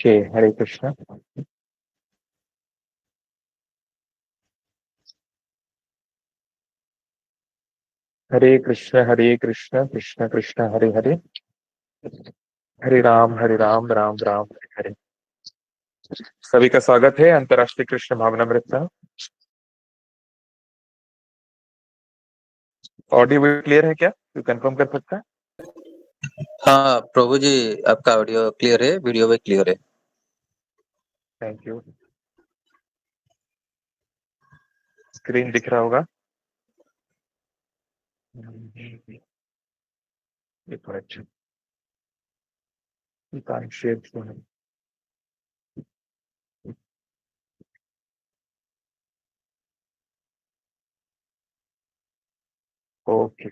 Okay. हरे कृष्ण। हरे कृष्ण कृष्ण कृष्ण हरे हरे, हरे राम राम राम हरे हरे। सभी का स्वागत है अंतर्राष्ट्रीय कृष्ण भावनामृत में। ऑडियो क्लियर है क्या? तू कंफर्म कर सकता है? हाँ प्रभु जी, आपका ऑडियो क्लियर है, वीडियो भी क्लियर है। Thank you. स्क्रीन दिख रहा होगा। ये तो अच्छा। You can't share screen. Okay.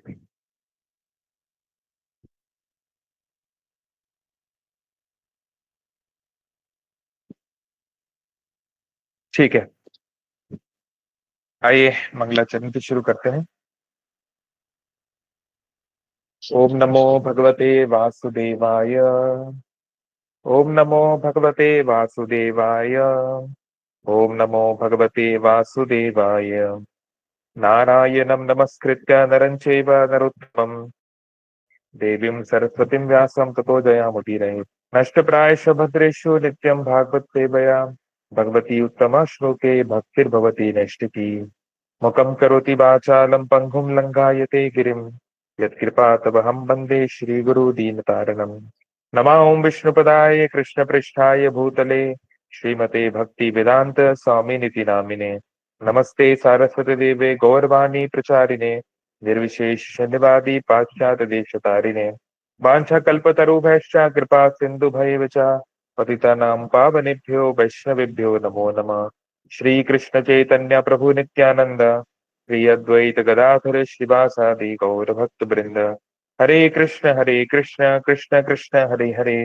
ठीक है, आइए मंगलाचरण से शुरू करते हैं। ओम नमो भगवते वासुदेवाय। ओम नमो भगवते वासुदेवाय। ओम नमो भगवते वासुदेवाय। नारायणं नमस्कृत्य नरं चैव नरोत्तमं देवीं सरस्वतीं व्यासं ततो जयामुदीरये। नष्टप्रायेषु भद्रेषु नित्यं भागवत सेवया भगवती उत्तम श्लोके भक्तिर्भवती नैष्टिकी। मुखं करोति वाचालं पङ्गुं लङ्घायते गिरिं यत्कृपातवहं वन्दे श्रीगुरु दीनतारिणम्। नमः ओं विष्णुपदाय कृष्णपृष्ठाय भूतले श्रीमते भक्ति वेदांत स्वामिनिति नामिने। नमस्ते सारस्वती देवे गौरवाणी प्रचारिणे निर्विशेष शून्यवादी पाश्चात्य देशतारिणे। वाञ्छाकल्पतरुभ्यश्च कृपा सिन्धुभैव च पतितानां पावनेभ्यो वैष्णवेभ्यो नमो नमः। श्री कृष्ण चैतन्य प्रभु नित्यानंद श्री अद्वैत गदाधर श्रीवासादि गौर भक्त वृंद। हरे कृष्ण कृष्ण कृष्ण हरे हरे,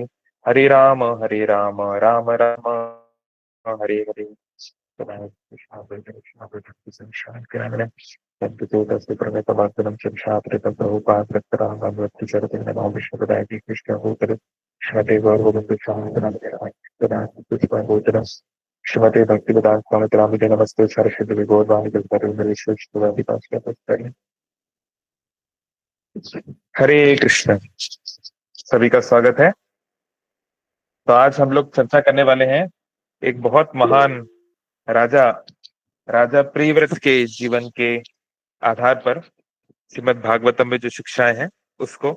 हरे राम राम राम हरे हरे। श्रीमते भक्ति वेदांत स्वामी रामिते नमस्ते सरस्वती गौरवाणी हरे कृष्ण। सभी का स्वागत है। तो आज हम लोग चर्चा करने वाले हैं एक बहुत महान राजा राजा प्रियव्रत के जीवन के आधार पर श्रीमद् भागवतम में जो शिक्षाएं हैं उसको।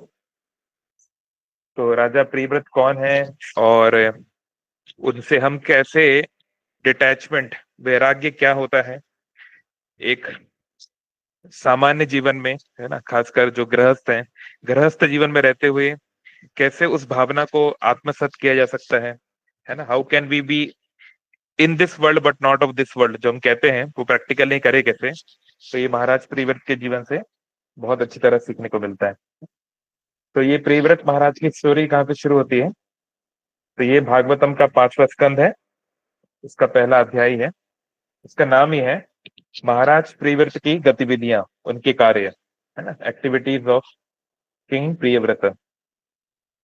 तो राजा प्रियव्रत कौन है और उनसे हम कैसे डिटैचमेंट, वैराग्य क्या होता है एक सामान्य जीवन में, है ना, खासकर जो गृहस्थ हैं, गृहस्थ जीवन में रहते हुए कैसे उस भावना को आत्मसात किया जा सकता है ना। How can we be in this world but not of this world, जो हम कहते हैं वो प्रैक्टिकल नहीं करे कैसे। तो ये महाराज प्रियव्रत के जीवन से बहुत अच्छी तरह सीखने को मिलता है। तो ये प्रियव्रत महाराज की स्टोरी कहाँ पे शुरू होती है? तो ये भागवतम का 5वां स्कंद है, इसका पहला अध्याय है। इसका नाम ही है महाराज प्रियव्रत की गतिविधियां, उनके कार्य, है ना, एक्टिविटीज ऑफ किंग प्रियव्रत।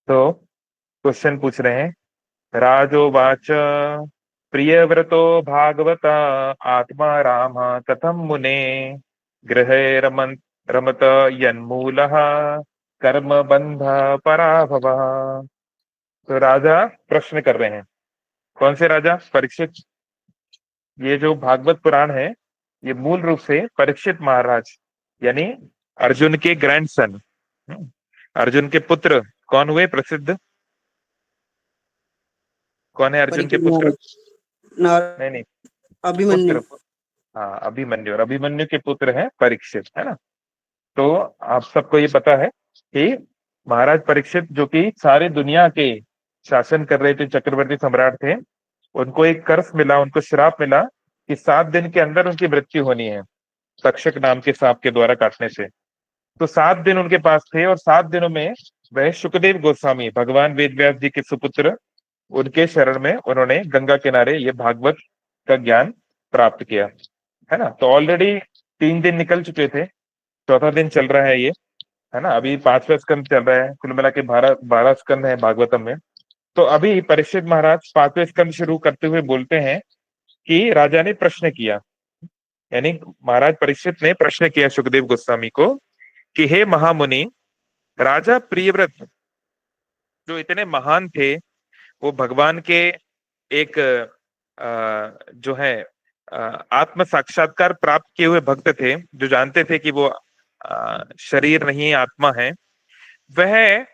तो क्वेश्चन पूछ रहे हैं। राजोवाच प्रियव्रतो भागवत आत्मा राम कथम मुने गृहे रमत यन्मूलः कर्म बंध पराभव। तो राजा प्रश्न कर रहे हैं। कौन से राजा? परीक्षित। ये जो भागवत पुराण है ये मूल रूप से परीक्षित महाराज यानी अर्जुन के ग्रैंडसन, अर्जुन के पुत्र कौन हुए प्रसिद्ध? कौन है अर्जुन के परीक्षित पुत्र? महाराज नहीं नहीं, अभिमन्यु। पुत्र। हाँ, अभिमन्यु। और अभिमन्यु के पुत्र हैं परीक्षित, है ना। तो आप सबको ये पता है कि महाराज परीक्षित जो कि सारे दुनिया के शासन कर रहे थे, चक्रवर्ती सम्राट थे, उनको एक कर्स मिला, उनको श्राप मिला कि 7 दिन के अंदर उनकी मृत्यु होनी है तक्षक नाम के सांप के द्वारा काटने से। तो 7 दिन उनके पास थे और 7 दिनों में वह सुखदेव गोस्वामी, भगवान वेद व्यास जी के सुपुत्र, उनके शरण में उन्होंने गंगा किनारे ये भागवत का ज्ञान प्राप्त किया, है ना। तो ऑलरेडी 3 दिन निकल चुके थे, चौथा दिन चल रहा है ये, है ना। अभी 5वां स्कंद चल रहा है, कुल मिला के 12 12 स्कंद है भागवतम में। तो अभी परीक्षित महाराज 5वें स्कंद शुरू करते हुए बोलते हैं कि राजा ने प्रश्न किया, यानी महाराज परीक्षित ने प्रश्न किया सुखदेव गोस्वामी को कि हे महामुनि, राजा प्रियव्रत जो इतने महान थे, वो भगवान के एक जो है आत्म साक्षात्कार प्राप्त किए हुए भक्त थे, जो जानते थे कि वो शरीर नहीं आत्मा है। वह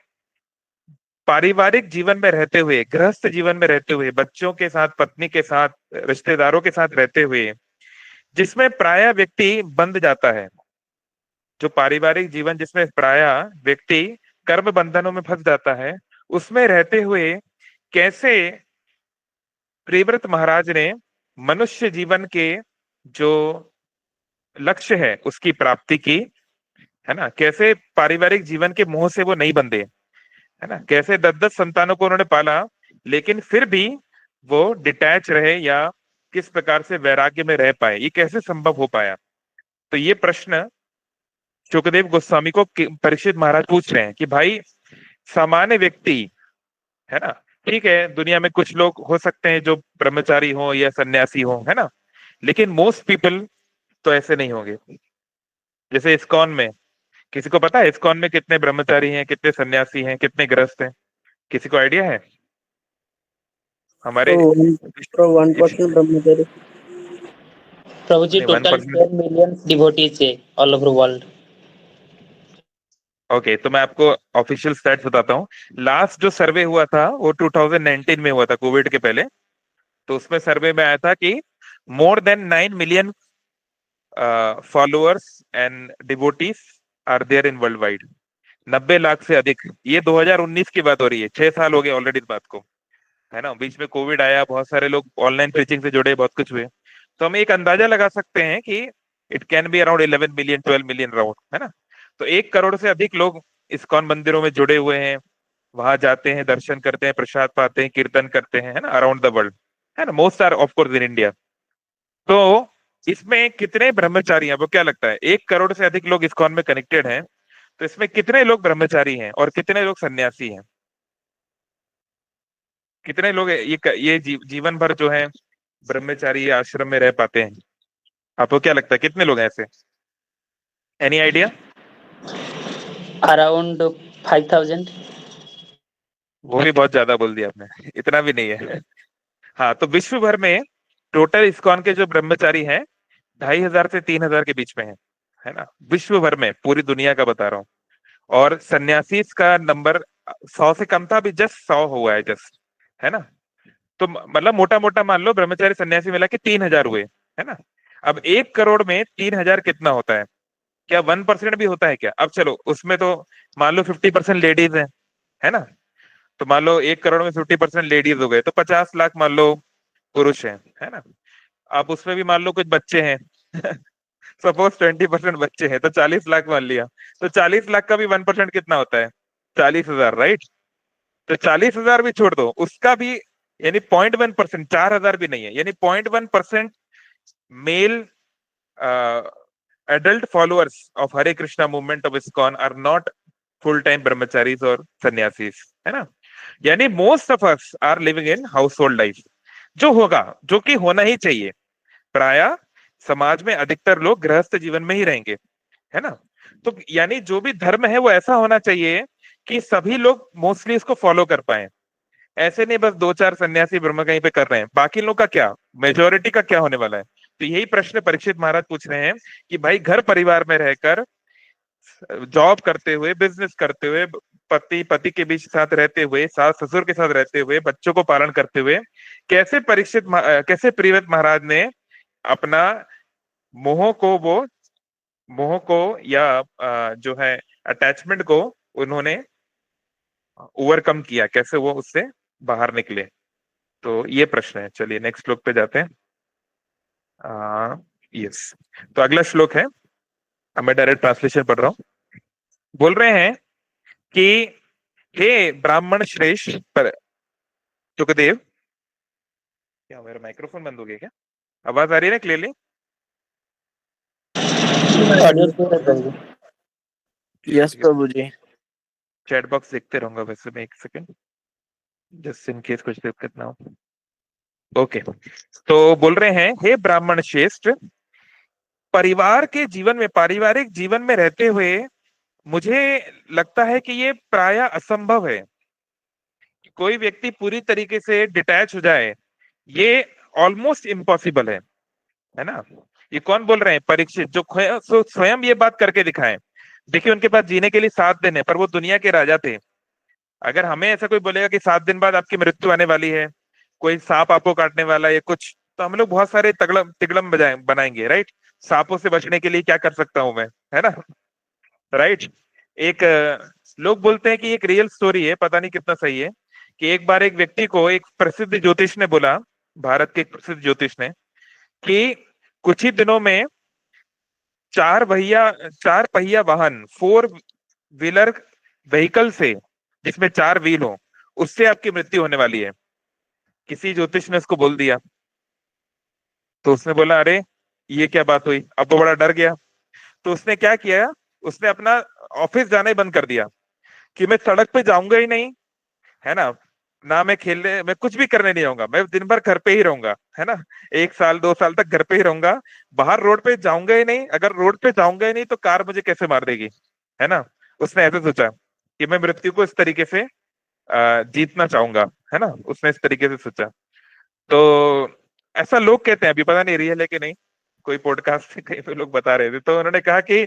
पारिवारिक जीवन में रहते हुए, गृहस्थ जीवन में रहते हुए, बच्चों के साथ, पत्नी के साथ, रिश्तेदारों के साथ रहते हुए, जिसमें प्राय व्यक्ति बंध जाता है, जो पारिवारिक जीवन जिसमें प्राय व्यक्ति कर्म बंधनों में फंस जाता है, उसमें रहते हुए कैसे प्रियव्रत महाराज ने मनुष्य जीवन के जो लक्ष्य है उसकी प्राप्ति की, है ना, कैसे पारिवारिक जीवन के मोह से वो नहीं बंधे, है ना, कैसे 10-10 संतानों को उन्होंने पाला, लेकिन फिर भी वो डिटैच रहे, या किस प्रकार से वैराग्य में रह पाए, ये कैसे संभव हो पाया। तो ये प्रश्न सुखदेव गोस्वामी को परीक्षित महाराज पूछ रहे हैं कि भाई, सामान्य व्यक्ति, है ना, ठीक है, दुनिया में कुछ लोग हो सकते हैं जो ब्रह्मचारी हो या सन्यासी हो, है ना, लेकिन मोस्ट पीपल तो ऐसे नहीं होंगे। जैसे इस्कॉन में, किसी को पता है इस्कॉन में कितने ब्रह्मचारी हैं, कितने सन्यासी हैं, कितने गृहस्थ हैं? किसी को आइडिया है? हमारे प्रो 1% ब्रह्मचारी। प्रभु जी, नहीं, टोटल 1%। 10 मिलियन डिवोटीज है ऑल ओवर वर्ल्ड। ओके, तो मैं आपको ऑफिशियल स्टैट्स बताता हूँ। लास्ट जो सर्वे हुआ था वो 2019 में हुआ था, कोविड के पहले। तो उसमें सर्वे में आया था कि more than 9 million followers and devotees are there in world wide. 90 lakh से अधिक। ये 2019 की बात हो रही है, 6 साल हो गए ऑलरेडी इस बात को, है ना। बीच में कोविड आया, बहुत सारे लोग ऑनलाइन प्रीचिंग से जुड़े, बहुत कुछ हुए। तो हम एक अंदाजा लगा सकते हैं कि it can be around 11 million, 12 million round, है ना। तो 1 करोड़ से अधिक लोग इस्कॉन मंदिरों में जुड़े हुए हैं, वहां जाते हैं, दर्शन करते हैं, प्रसाद पाते हैं, कीर्तन करते हैं, है ना, अराउंड द वर्ल्ड, है ना। Most are of course in India. तो इसमें कितने ब्रह्मचारी हैं, वो क्या लगता है? 1 करोड़ से अधिक लोग इस्कॉन में कनेक्टेड हैं, तो इसमें कितने लोग ब्रह्मचारी हैं और कितने लोग सन्यासी हैं? कितने लोग ये जीवन भर जो है ब्रह्मचारी आश्रम में रह पाते हैं? आपको क्या लगता है कितने लोग हैं ऐसे? Any idea? अराउंड 5000। वो भी बहुत ज्यादा बोल दिया आपने, इतना भी नहीं है। हाँ, तो विश्व भर में टोटल इस्कॉन के जो ब्रह्मचारी हैं 2500 से 3000 के बीच में है ना, विश्व भर में, पूरी दुनिया का बता रहा हूँ। और सन्यासी का नंबर 100 से कम था, अभी जस्ट 100 हुआ है, जस्ट, है ना। तो मतलब मोटा मोटा मान लो ब्रह्मचारी सन्यासी मिला के 3000 हुए, है ना। अब 1 करोड़ में 3000 कितना होता है? क्या 1% भी होता है क्या? अब चलो उसमें तो मान लो 50% लेडीज है ना। तो मान लो 1 करोड़ में 50% लेडीज हो गए, तो 50 लाख मान लो पुरुष है ना। आप उसमें भी मान लो कुछ बच्चे हैं सपोज 20% बच्चे हैं, तो 40 लाख मान लिया। तो 40 लाख का भी 1% कितना होता है? 40,000, राइट। तो 40,000 भी छोड़ दो, उसका भी, यानी 0.1%, 4,000 भी नहीं है, यानी 0.1% mail adult followers of Hare Krishna movement of ISKCON are not full-time brahmacharis or sannyasis, है ना। यानी most of us are living in household life, जो होगा, जो कि होना ही चाहिए। प्राय समाज में अधिकतर लोग गृहस्थ जीवन में ही रहेंगे, है ना। तो यानी जो भी धर्म है वो ऐसा होना चाहिए कि सभी लोग मोस्टली इसको फॉलो कर पाए। ऐसे नहीं बस 2-4 सन्यासी ब्रह्म कहीं पे कर रहे हैं, बाकी लोग का क्या, मेजोरिटी का क्या होने वाला है? तो यही प्रश्न परीक्षित महाराज पूछ रहे हैं कि भाई, घर परिवार में रहकर, जॉब करते हुए, बिजनेस करते हुए, पति के बीच साथ रहते हुए, सास ससुर के साथ रहते हुए, बच्चों को पालन करते हुए, कैसे प्रियव्रत महाराज ने अपना मोह को वो मोह को या जो है अटैचमेंट को उन्होंने ओवरकम किया, कैसे वो उससे बाहर निकले। तो ये प्रश्न है। चलिए नेक्स्ट श्लोक पे जाते हैं। यस, तो अगला श्लोक है, अब मैं डायरेक्ट ट्रांसलेशन पढ़ रहा हूँ। बोल रहे हैं कि हे ब्राह्मण श्रेष्ठ पर सुखदेव, क्या मेरा माइक्रोफोन बंद हो गया क्या? आवाज आ रही है ना क्लियरली? ऑडियो क्लियर है प्रभु जी। यस प्रभु जी। चैट बॉक्स देखते रहूंगा वैसे मैं, एक सेकंड। जस्ट इन केस कुछ दिक्कत ना हो। ओके, तो बोल रहे हैं, हे ब्राह्मण श्रेष्ठ, परिवार के जीवन में, पारिवारिक जीवन में रहते हुए मुझे लगता है कि ये प्रायः असंभव है कि कोई व्यक्ति पूरी तरीके से डिटैच हो जाए। ये ऑलमोस्ट इम्पॉसिबल है ना। ये कौन बोल रहे हैं? परीक्षित, जो स्वयं ये बात करके दिखाए। देखिए, उनके पास जीने के लिए 7 दिन है, पर वो दुनिया के राजा थे। अगर हमें ऐसा कोई बोलेगा कि 7 दिन बाद आपकी मृत्यु आने वाली है, कोई सांप आपको काटने वाला है, कुछ, तो हम लोग बहुत सारे तगड़म तिगड़म बनाएंगे, राइट। सांपों से बचने के लिए क्या कर सकता हूं मैं, है ना, राइट। एक लोग बोलते हैं कि एक रियल स्टोरी है, पता नहीं कितना सही है, कि एक बार एक व्यक्ति को एक प्रसिद्ध ज्योतिष ने बोला, भारत के एक प्रसिद्ध ज्योतिष ने, कि कुछ ही दिनों में चार पहिया वाहन, 4 व्हीलर व्हीकल से, जिसमें 4 व्हील हो, उससे आपकी मृत्यु होने वाली है। किसी ज्योतिष ने उसको बोल दिया। तो उसने बोला, अरे ये क्या बात हुई? अब वो बड़ा डर गया। तो उसने क्या किया, उसने अपना ऑफिस जाना ही बंद कर दिया, कि मैं सड़क पे जाऊंगा ही नहीं, है ना, ना मैं खेलने, मैं कुछ भी करने नहीं जाऊंगा, मैं दिन भर घर पे ही रहूंगा, है ना। 1 साल 2 साल तक घर पे ही रहूंगा, बाहर रोड पे जाऊंगा ही नहीं। अगर रोड पे जाऊंगा ही नहीं तो कार मुझे कैसे मार देगी, है ना। उसने ऐसे सोचा कि मैं मृत्यु को इस तरीके से जीतना चाहूंगा, है ना। उसने इस तरीके से सोचा। तो ऐसा लोग कहते हैं, अभी पता नहीं रियल है कि नहीं, कोई पॉडकास्ट से कहीं पे लोग बता रहे थे, तो उन्होंने कहा कि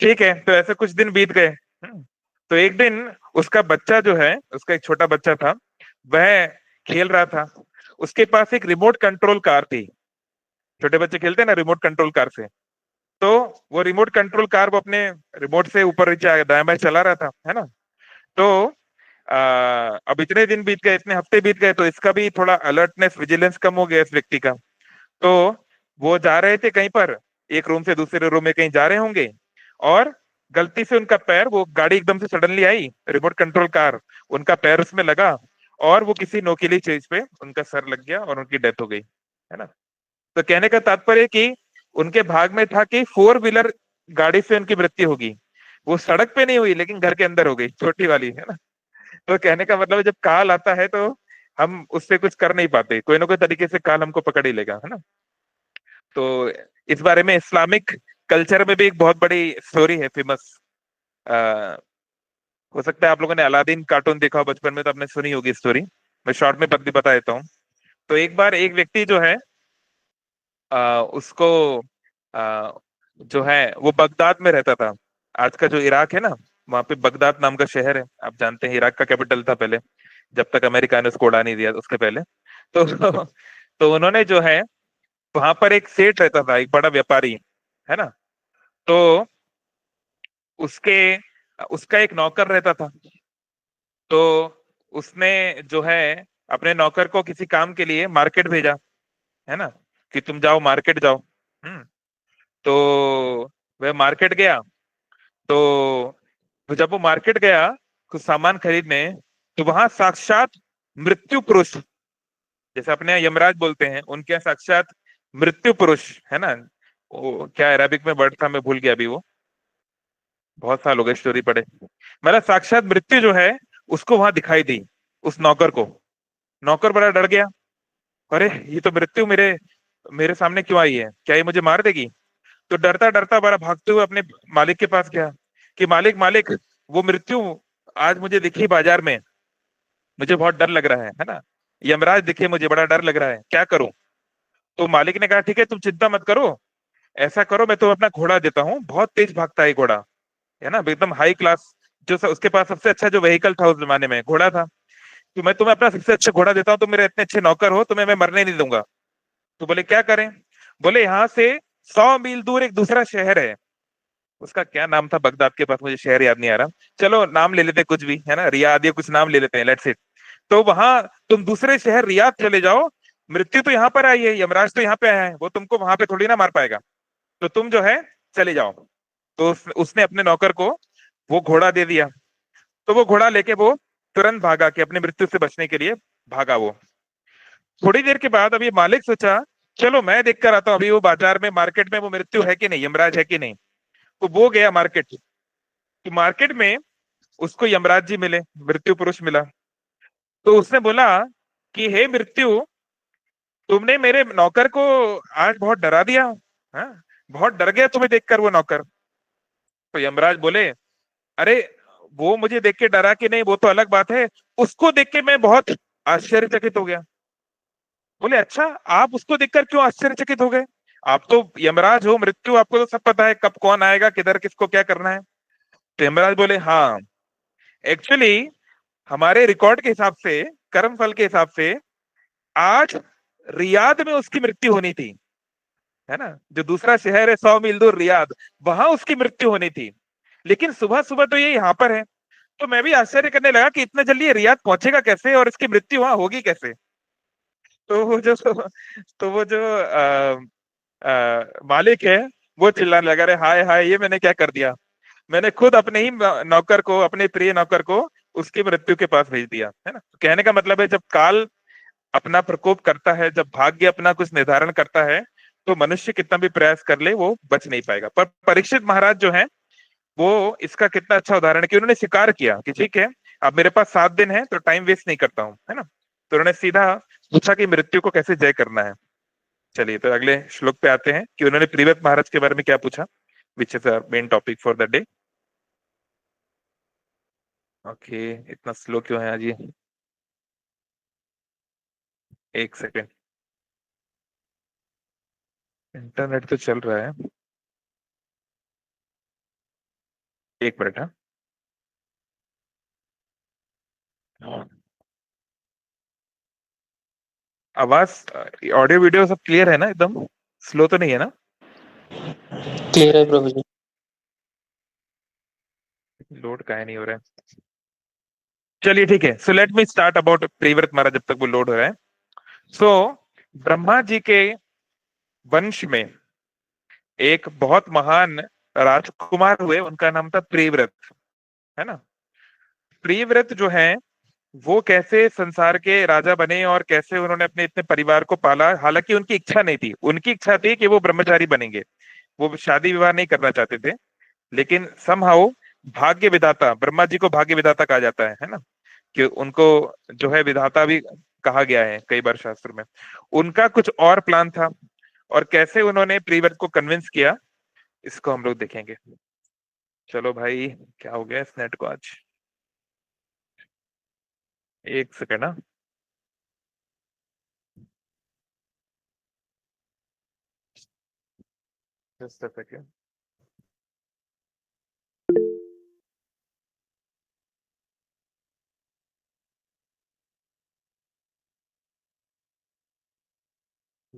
ठीक है, तो ऐसे कुछ दिन बीत गए। तो एक दिन उसका बच्चा जो है, उसका एक छोटा बच्चा था, वह खेल रहा था। उसके पास एक रिमोट कंट्रोल कार थी। छोटे बच्चे खेलते हैं ना रिमोट कंट्रोल कार से। तो वो रिमोट कंट्रोल कार वो अपने रिमोट से ऊपर नीचे दाएं बाएं चला रहा था, है ना। तो अब इतने दिन बीत गए, इतने हफ्ते बीत गए, तो इसका भी थोड़ा अलर्टनेस, विजिलेंस कम हो गया इस व्यक्ति का। तो वो जा रहे थे कहीं पर, एक रूम से दूसरे रूम में कहीं जा रहे होंगे, और गलती से उनका पैर, वो गाड़ी एकदम से suddenly I, remote control car, उनका पैर उसमें लगा, और वो किसी नोकीली चीज पे उनका सर लग गया और उनकी डेथ हो गई, है ना। तो कहने का तात्पर्य कि उनके भाग में था कि 4 व्हीलर गाड़ी से उनकी मृत्यु होगी। वो सड़क पे नहीं हुई, लेकिन घर के अंदर हो गई, छोटी वाली, है ना। तो कहने का मतलब है, जब काल आता है तो हम उससे कुछ कर नहीं पाते, कोई ना कोई तरीके से काल हमको पकड़ ही लेगा, है ना। तो इस बारे में इस्लामिक कल्चर में भी एक बहुत बड़ी स्टोरी है, फेमस। आ, हो सकता है आप लोगों ने अलादीन कार्टून देखा हो बचपन में, तो आपने सुनी होगी स्टोरी। मैं शॉर्ट में बता देता हूँ। तो एक बार एक व्यक्ति जो है, उसको आ, जो है वो बगदाद में रहता था। आज का जो इराक है ना, वहां पे बगदाद नाम का शहर है, आप जानते हैं, इराक का कैपिटल था पहले, जब तक अमेरिका ने उसको उड़ा नहीं दिया उसके पहले। तो तो उन्होंने जो है, वहां पर एक सेठ रहता था, एक बड़ा व्यापारी, है ना। तो उसके उसका एक नौकर रहता था। तो उसने जो है अपने नौकर को किसी काम के लिए मार्केट भेजा, है ना, कि तुम जाओ मार्केट जाओ। हम्म। तो वह मार्केट गया। तो जब वो मार्केट गया कुछ सामान खरीदने, तो वहां साक्षात मृत्यु पुरुष, जैसे अपने यहाँ यमराज बोलते हैं, उनके यहाँ साक्षात मृत्यु पुरुष, है ना। वो क्या अरेबिक में वर्ड था, मैं भूल गया अभी वो, बहुत साल हो गए स्टोरी पढ़े। मतलब साक्षात मृत्यु जो है, उसको वहां दिखाई दी, उस नौकर को। नौकर बड़ा डर गया, अरे ये तो मृत्यु मेरे मेरे सामने क्यों आई है, क्या ये मुझे मार देगी? तो डरता डरता बड़ा भागते हुए अपने मालिक के पास गया, कि मालिक मालिक, वो मृत्यु आज मुझे दिखी बाजार में, मुझे बहुत डर लग रहा है ना। यमराज दिखे, मुझे बड़ा डर लग रहा है, क्या करूं? तो मालिक ने कहा, ठीक है, तुम चिंता मत करो, ऐसा करो, मैं तुम्हें अपना घोड़ा देता हूँ, बहुत तेज भागता है घोड़ा, है ना, एकदम हाई क्लास, उसके पास सबसे अच्छा जो व्हीकल था उस जमाने में, घोड़ा था। तो मैं तुम्हें अपना सबसे अच्छा घोड़ा देता हूँ, तुम मेरे इतने अच्छे नौकर हो, तुम्हें मैं मरने नहीं दूंगा। तो बोले क्या करें? बोले यहाँ से 100 मील दूर एक दूसरा शहर है, उसका क्या नाम था, बगदाद के पास, मुझे शहर याद नहीं आ रहा, चलो नाम ले लेते हैं कुछ भी, है ना, रियाद या कुछ नाम ले लेते हैं, लेट्स इट। तो वहां तुम दूसरे शहर रियाद चले जाओ, मृत्यु तो यहाँ पर आई है, यमराज तो यहाँ पे आया है, वो तुमको वहां पे थोड़ी ना मार पाएगा, तो तुम जो है चले जाओ। तो उसने अपने नौकर को वो घोड़ा दे दिया। तो वो घोड़ा लेके वो तुरंत भागा, कि अपनी मृत्यु से बचने के लिए भागा वो। थोड़ी देर के बाद अभी मालिक सोचा, चलो मैं देख कर आता हूँ अभी वो बाजार में, मार्केट में वो मृत्यु है कि नहीं, यमराज है कि नहीं। तो वो गया मार्केट, तो मार्केट में उसको यमराज जी मिले, मृत्यु पुरुष मिला। तो उसने बोला कि हे मृत्यु, तुमने मेरे नौकर को आज बहुत डरा दिया। हाँ, बहुत डर गया तुम्हें देखकर वो नौकर। तो यमराज बोले, अरे वो मुझे देख के डरा कि नहीं वो तो अलग बात है, उसको देख के मैं बहुत आश्चर्यचकित हो गया। बोले, अच्छा, आप उसको देखकर क्यों आश्चर्यचकित हो गए? आप तो यमराज हो, मृत्यु, आपको तो सब पता है कब कौन आएगा, किधर किसको क्या करना है। तो यमराज बोले, हाँ, एक्चुअली हमारे रिकॉर्ड के हिसाब से, कर्म फल के हिसाब से, आज रियाद में उसकी मृत्यु होनी थी, है ना, जो दूसरा शहर है 100 मील दूर, रियाद, वहां उसकी मृत्यु होनी थी। लेकिन सुबह सुबह तो ये यहाँ पर है। तो मैं भी आश्चर्य करने लगा कि इतना जल्दी ये रियाद पहुंचेगा कैसे और इसकी मृत्यु वहां होगी कैसे। तो वो जो मालिक है, वो चिल्लाने लगा, अरे हाय हाय, ये मैंने क्या कर दिया। मैंने खुद अपने ही नौकर को, अपने प्रिय नौकर को उसकी मृत्यु के पास भेज दिया, है ना। कहने का मतलब है, जब काल अपना प्रकोप करता है, जब भाग्य अपना कुछ निर्धारण करता है, तो मनुष्य कितना भी प्रयास कर ले वो बच नहीं पाएगा। पर परीक्षित महाराज जो है, वो इसका कितना अच्छा उदाहरण है कि उन्होंने स्वीकार किया कि ठीक है, अब मेरे पास 7 दिन है तो टाइम वेस्ट नहीं करता हूँ, है ना। तो उन्होंने सीधा पूछा कि मृत्यु को कैसे जय करना है। चलिए, तो अगले श्लोक पे आते हैं कि उन्होंने प्रीव्रत महाराज के बारे में क्या पूछा, which is main topic for the day. Okay, इतना स्लो क्यों है आज ये? एक सेकेंड, इंटरनेट तो चल रहा है, एक मिनट। हाँ, आवाज, ऑडियो वीडियो सब क्लियर है ना, एकदम स्लो तो नहीं है ना? क्लियर है प्रभु जी। लोड काहे नहीं हो रहा है? चलिए ठीक है, so let me start about Priyavrat Maharaj, जब तक वो लोड हो रहा है। सो ब्रह्मा जी के वंश में एक बहुत महान राजकुमार हुए, उनका नाम था प्रीव्रत, है ना। प्रीव्रत जो है, वो कैसे संसार के राजा बने और कैसे उन्होंने अपने इतने परिवार को पाला। हालांकि उनकी इच्छा नहीं थी, उनकी इच्छा थी कि वो ब्रह्मचारी बनेंगे, वो शादी विवाह नहीं करना चाहते थे। लेकिन समहाउ भाग्य विधाता, ब्रह्मा जी को भाग्य विधाता कहा जाता है ना, कि उनको जो है विधाता भी कहा गया है कई बार शास्त्र में। उनका कुछ और प्लान था, और कैसे उन्होंने प्रीव्रत को कन्विंस किया, इसको हम लोग देखेंगे। चलो भाई, क्या हो गया इस नेट को आज? एक सेकेंड ना। Just a second.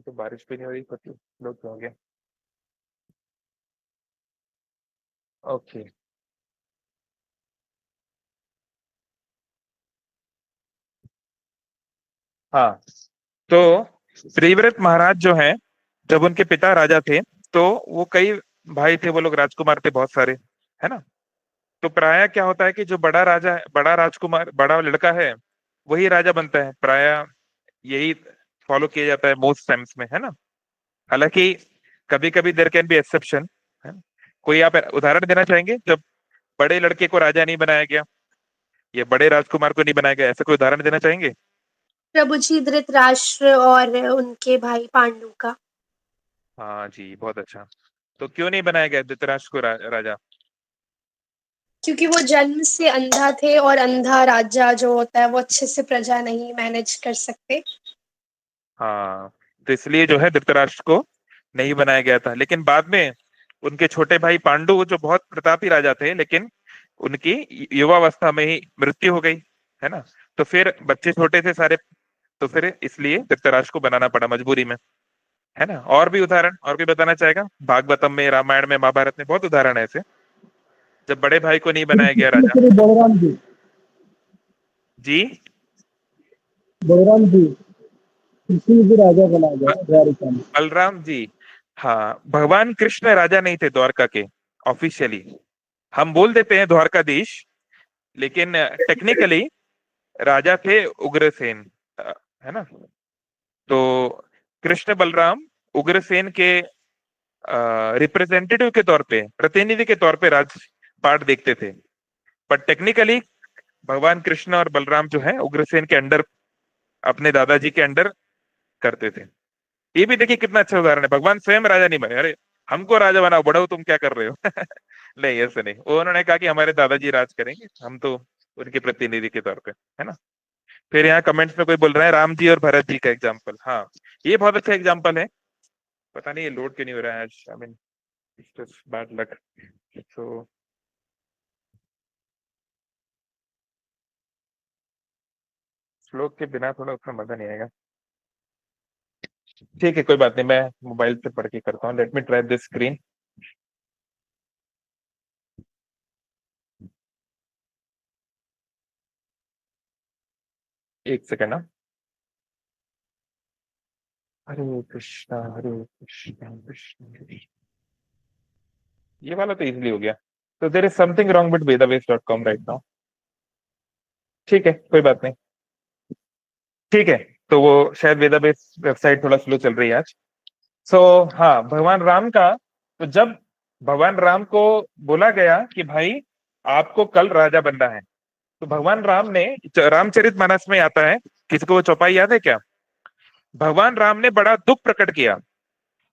तो बारिश भी नहीं हो रही, पता लोग क्यों हो गया। ओके, हाँ, तो प्रियव्रत महाराज जो हैं, जब उनके पिता राजा थे, तो वो कई भाई थे, वो लोग राजकुमार थे बहुत सारे, है ना। तो प्राय क्या होता है कि जो बड़ा राजा है, बड़ा राजकुमार, बड़ा लड़का है, वही राजा बनता है प्राय, यही फॉलो किया जाता है मोस्ट टाइम्स में, है ना। हालांकि कभी कभी देयर कैन बी एक्सेप्शन, है ना? कोई आप उदाहरण देना चाहेंगे जब बड़े लड़के को राजा नहीं बनाया गया, या बड़े राजकुमार को नहीं बनाया गया, ऐसा कोई उदाहरण देना चाहेंगे? प्रभु जी, धृतराष्ट्र और उनके भाई पांडु का। हाँ जी, बहुत अच्छा। तो क्यों नहीं बनाया गया धृतराष्ट्र को राजा? क्योंकि वो जन्म से अंधा थे, और अंधा राजा जो होता है वो अच्छे से प्रजा नहीं मैनेज कर सकते। हाँ, तो इसलिए जो है धृतराष्ट्र को नहीं बनाया गया था। लेकिन बाद में उनके छोटे भाई पांडु, जो बहुत प्रतापी राजा थे, लेकिन उनकी युवावस्था में ही मृत्यु हो गई, है ना। तो फिर बच्चे छोटे थे सारे, तो फिर इसलिए धृतराष्ट्र को बनाना पड़ा मजबूरी में, है ना। और भी उदाहरण, और भी बताना चाहेगा? भागवतम में, रामायण में, महाभारत में बहुत उदाहरण है ऐसे, जब बड़े भाई को नहीं बनाया गया राजा। बलराम जी, जी, बलराम जी कृष्ण जी राजा बना गया द्वारिका में। बलराम जी, हाँ, भगवान कृष्ण राजा नहीं थे द्वारका के ऑफिशियली। हम बोल देते हैं द्वारकाधीश, लेकिन टेक्निकली राजा थे उग्रसेन, है ना। तो कृष्ण बलराम उग्रसेन के रिप्रेजेंटेटिव के तौर पे, प्रतिनिधि के तौर पे राजपाट देखते थे। पर टेक्निकली भगवान कृष्ण और बलराम जो है उग्रसेन के अंडर, अपने दादाजी के अंडर करते थे। ये भी देखिए कितना अच्छा उदाहरण है, भगवान स्वयं राजा नहीं बने, अरे हमको राजा बनाओ, बढ़ो तुम क्या कर रहे हो। नहीं, ऐसे नहीं, वो उन्होंने कहा कि हमारे दादाजी राज करेंगे, हम तो उनके प्रतिनिधि के तौर पे, है ना। फिर यहाँ कमेंट्स में कोई बोल रहा है राम जी और भरत जी का एग्जाम्पल, हाँ ये बहुत अच्छा एग्जाम्पल है। पता नहीं ये लोड क्यों नहीं हो रहा है आज, I mean it's bad luck. So श्लोक के बिना थोड़ा उसमें मजा नहीं आएगा। ठीक है, कोई बात नहीं, मैं मोबाइल से पढ़ के करता हूँ। Let me try this screen. एक सेकेंड ना। हरे कृष्णा हरे कृष्णा कृष्ण कृष्ण, ये वाला तो इजीली हो गया। तो there is something wrong with वेदावेस.com राइट नाउ। ठीक है, कोई बात नहीं। ठीक है, तो वो शायद वेदावेस वेबसाइट थोड़ा स्लो चल रही है आज। सो हाँ, भगवान राम का, तो जब भगवान राम को बोला गया कि भाई आपको कल राजा बनना है, तो भगवान राम ने, रामचरितमानस में आता है, किसी को वो चौपाई याद है क्या? भगवान राम ने बड़ा दुख प्रकट किया।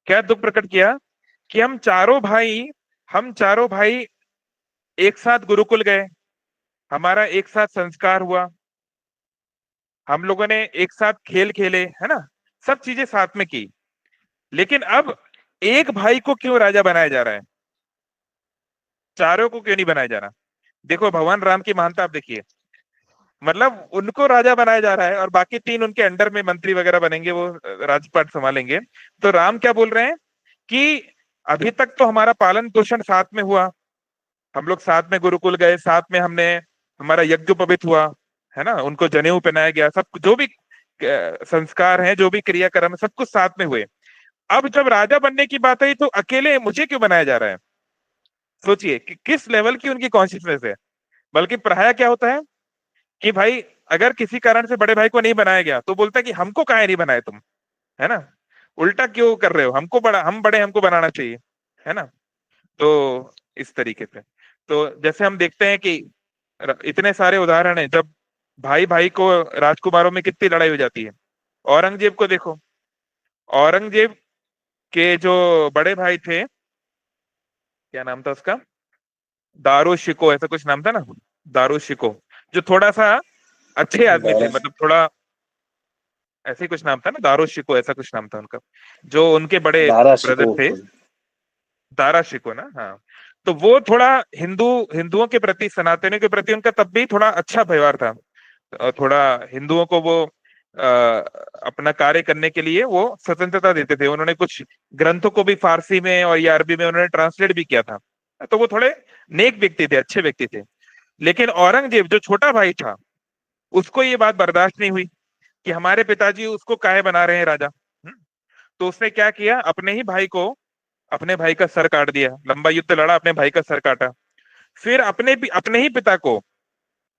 क्या दुख प्रकट किया? कि हम चारों भाई एक साथ गुरुकुल गए, हमारा एक साथ संस्कार हुआ, हम लोगों ने एक साथ खेल खेले, है ना, सब चीजें साथ में की। लेकिन अब एक भाई को क्यों राजा बनाया जा रहा है, चारों को क्यों नहीं बनाया जा रहा? देखो भगवान राम की महानता आप देखिए, मतलब उनको राजा बनाया जा रहा है और बाकी तीन उनके अंडर में मंत्री वगैरह बनेंगे, वो राजपाट संभालेंगे। तो राम क्या बोल रहे हैं कि अभी तक तो हमारा पालन पोषण साथ में हुआ, हम लोग साथ में गुरुकुल गए, साथ में हमने, हमारा यज्ञोपवीत हुआ, है ना, उनको जनेऊ पहनाया गया, सब जो भी संस्कार हैं, जो भी क्रियाक्रम है, सब कुछ साथ में हुए। अब जब राजा बनने की बात आई तो अकेले मुझे क्यों बनाया जा रहा है? सोचिए कि किस लेवल की उनकी कॉन्शियसनेस है। बल्कि पढ़ाया क्या होता है कि भाई अगर किसी कारण से बड़े भाई को नहीं बनाया गया तो बोलता है कि हमको काहे नहीं बनाए तुम, है ना, उल्टा क्यों कर रहे हो, हमको बड़ा, हम बड़े, हमको बनाना चाहिए, है ना। तो इस तरीके से, तो जैसे हम देखते हैं कि इतने सारे उदाहरण हैं जब भाई भाई को, राजकुमारों में कितनी लड़ाई हो जाती है। औरंगजेब को देखो, औरंगजेब के जो बड़े भाई थे, क्या नाम था उसका, दारो शिको ऐसा कुछ नाम था ना, दारो शिको, जो थोड़ा सा अच्छे आदमी थे, मतलब थोड़ा ऐसे ही कुछ नाम था ना, दारो शिको ऐसा कुछ नाम था उनका, जो उनके बड़े दारा ब्रदर थे। शिकोह। दारा शिको ना, हाँ। तो वो थोड़ा हिंदुओं के प्रति, सनातनियों के प्रति उनका तब भी थोड़ा अच्छा व्यवहार था। थोड़ा हिंदुओं को वो अपना कार्य करने के लिए वो स्वतंत्रता देते थे। उन्होंने कुछ ग्रंथों को भी फारसी में और या अरबी में उन्होंने ट्रांसलेट भी किया था। तो वो थोड़े नेक व्यक्ति थे, अच्छे व्यक्ति थे। लेकिन औरंगजेब जो छोटा भाई था, उसको ये बात बर्दाश्त नहीं हुई कि हमारे पिताजी उसको काहे बना रहे हैं राजा। तो उसने क्या किया, अपने भाई का सर काट दिया, लंबा युद्ध लड़ा, अपने भाई का सर काटा। फिर अपने ही पिता को,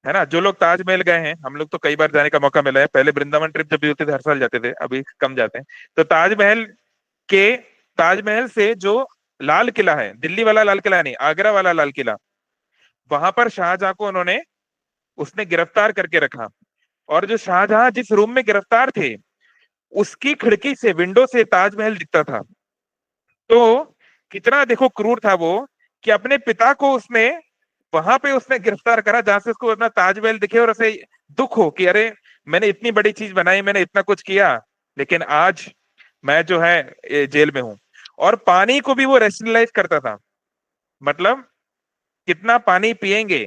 है ना, जो लोग ताजमहल गए हैं, हम लोग तो कई बार जाने का मौका मिला है, पहले वृंदावन ट्रिप जब भी होते थे हर साल जाते थे, अभी कम जाते हैं। तो के ताजमहल से जो लाल किला है, दिल्ली वाला लाल किला नहीं, आगरा वाला लाल किला, वहां पर शाहजहां को उसने गिरफ्तार करके रखा। और जो शाहजहां जिस रूम में गिरफ्तार थे, उसकी खिड़की से, विंडो से ताजमहल दिखता था। तो कितना देखो क्रूर था वो, कि अपने पिता को उसने वहां पे उसने गिरफ्तार करा जहां से उसको अपना ताजमहल दिखे और उसे दुख हो कि अरे मैंने इतनी बड़ी चीज बनाई, मैंने इतना कुछ किया, लेकिन आज मैं जो है जेल में हूं। और पानी को भी वो रेशनलाइज करता था, मतलब कितना पानी पिएंगे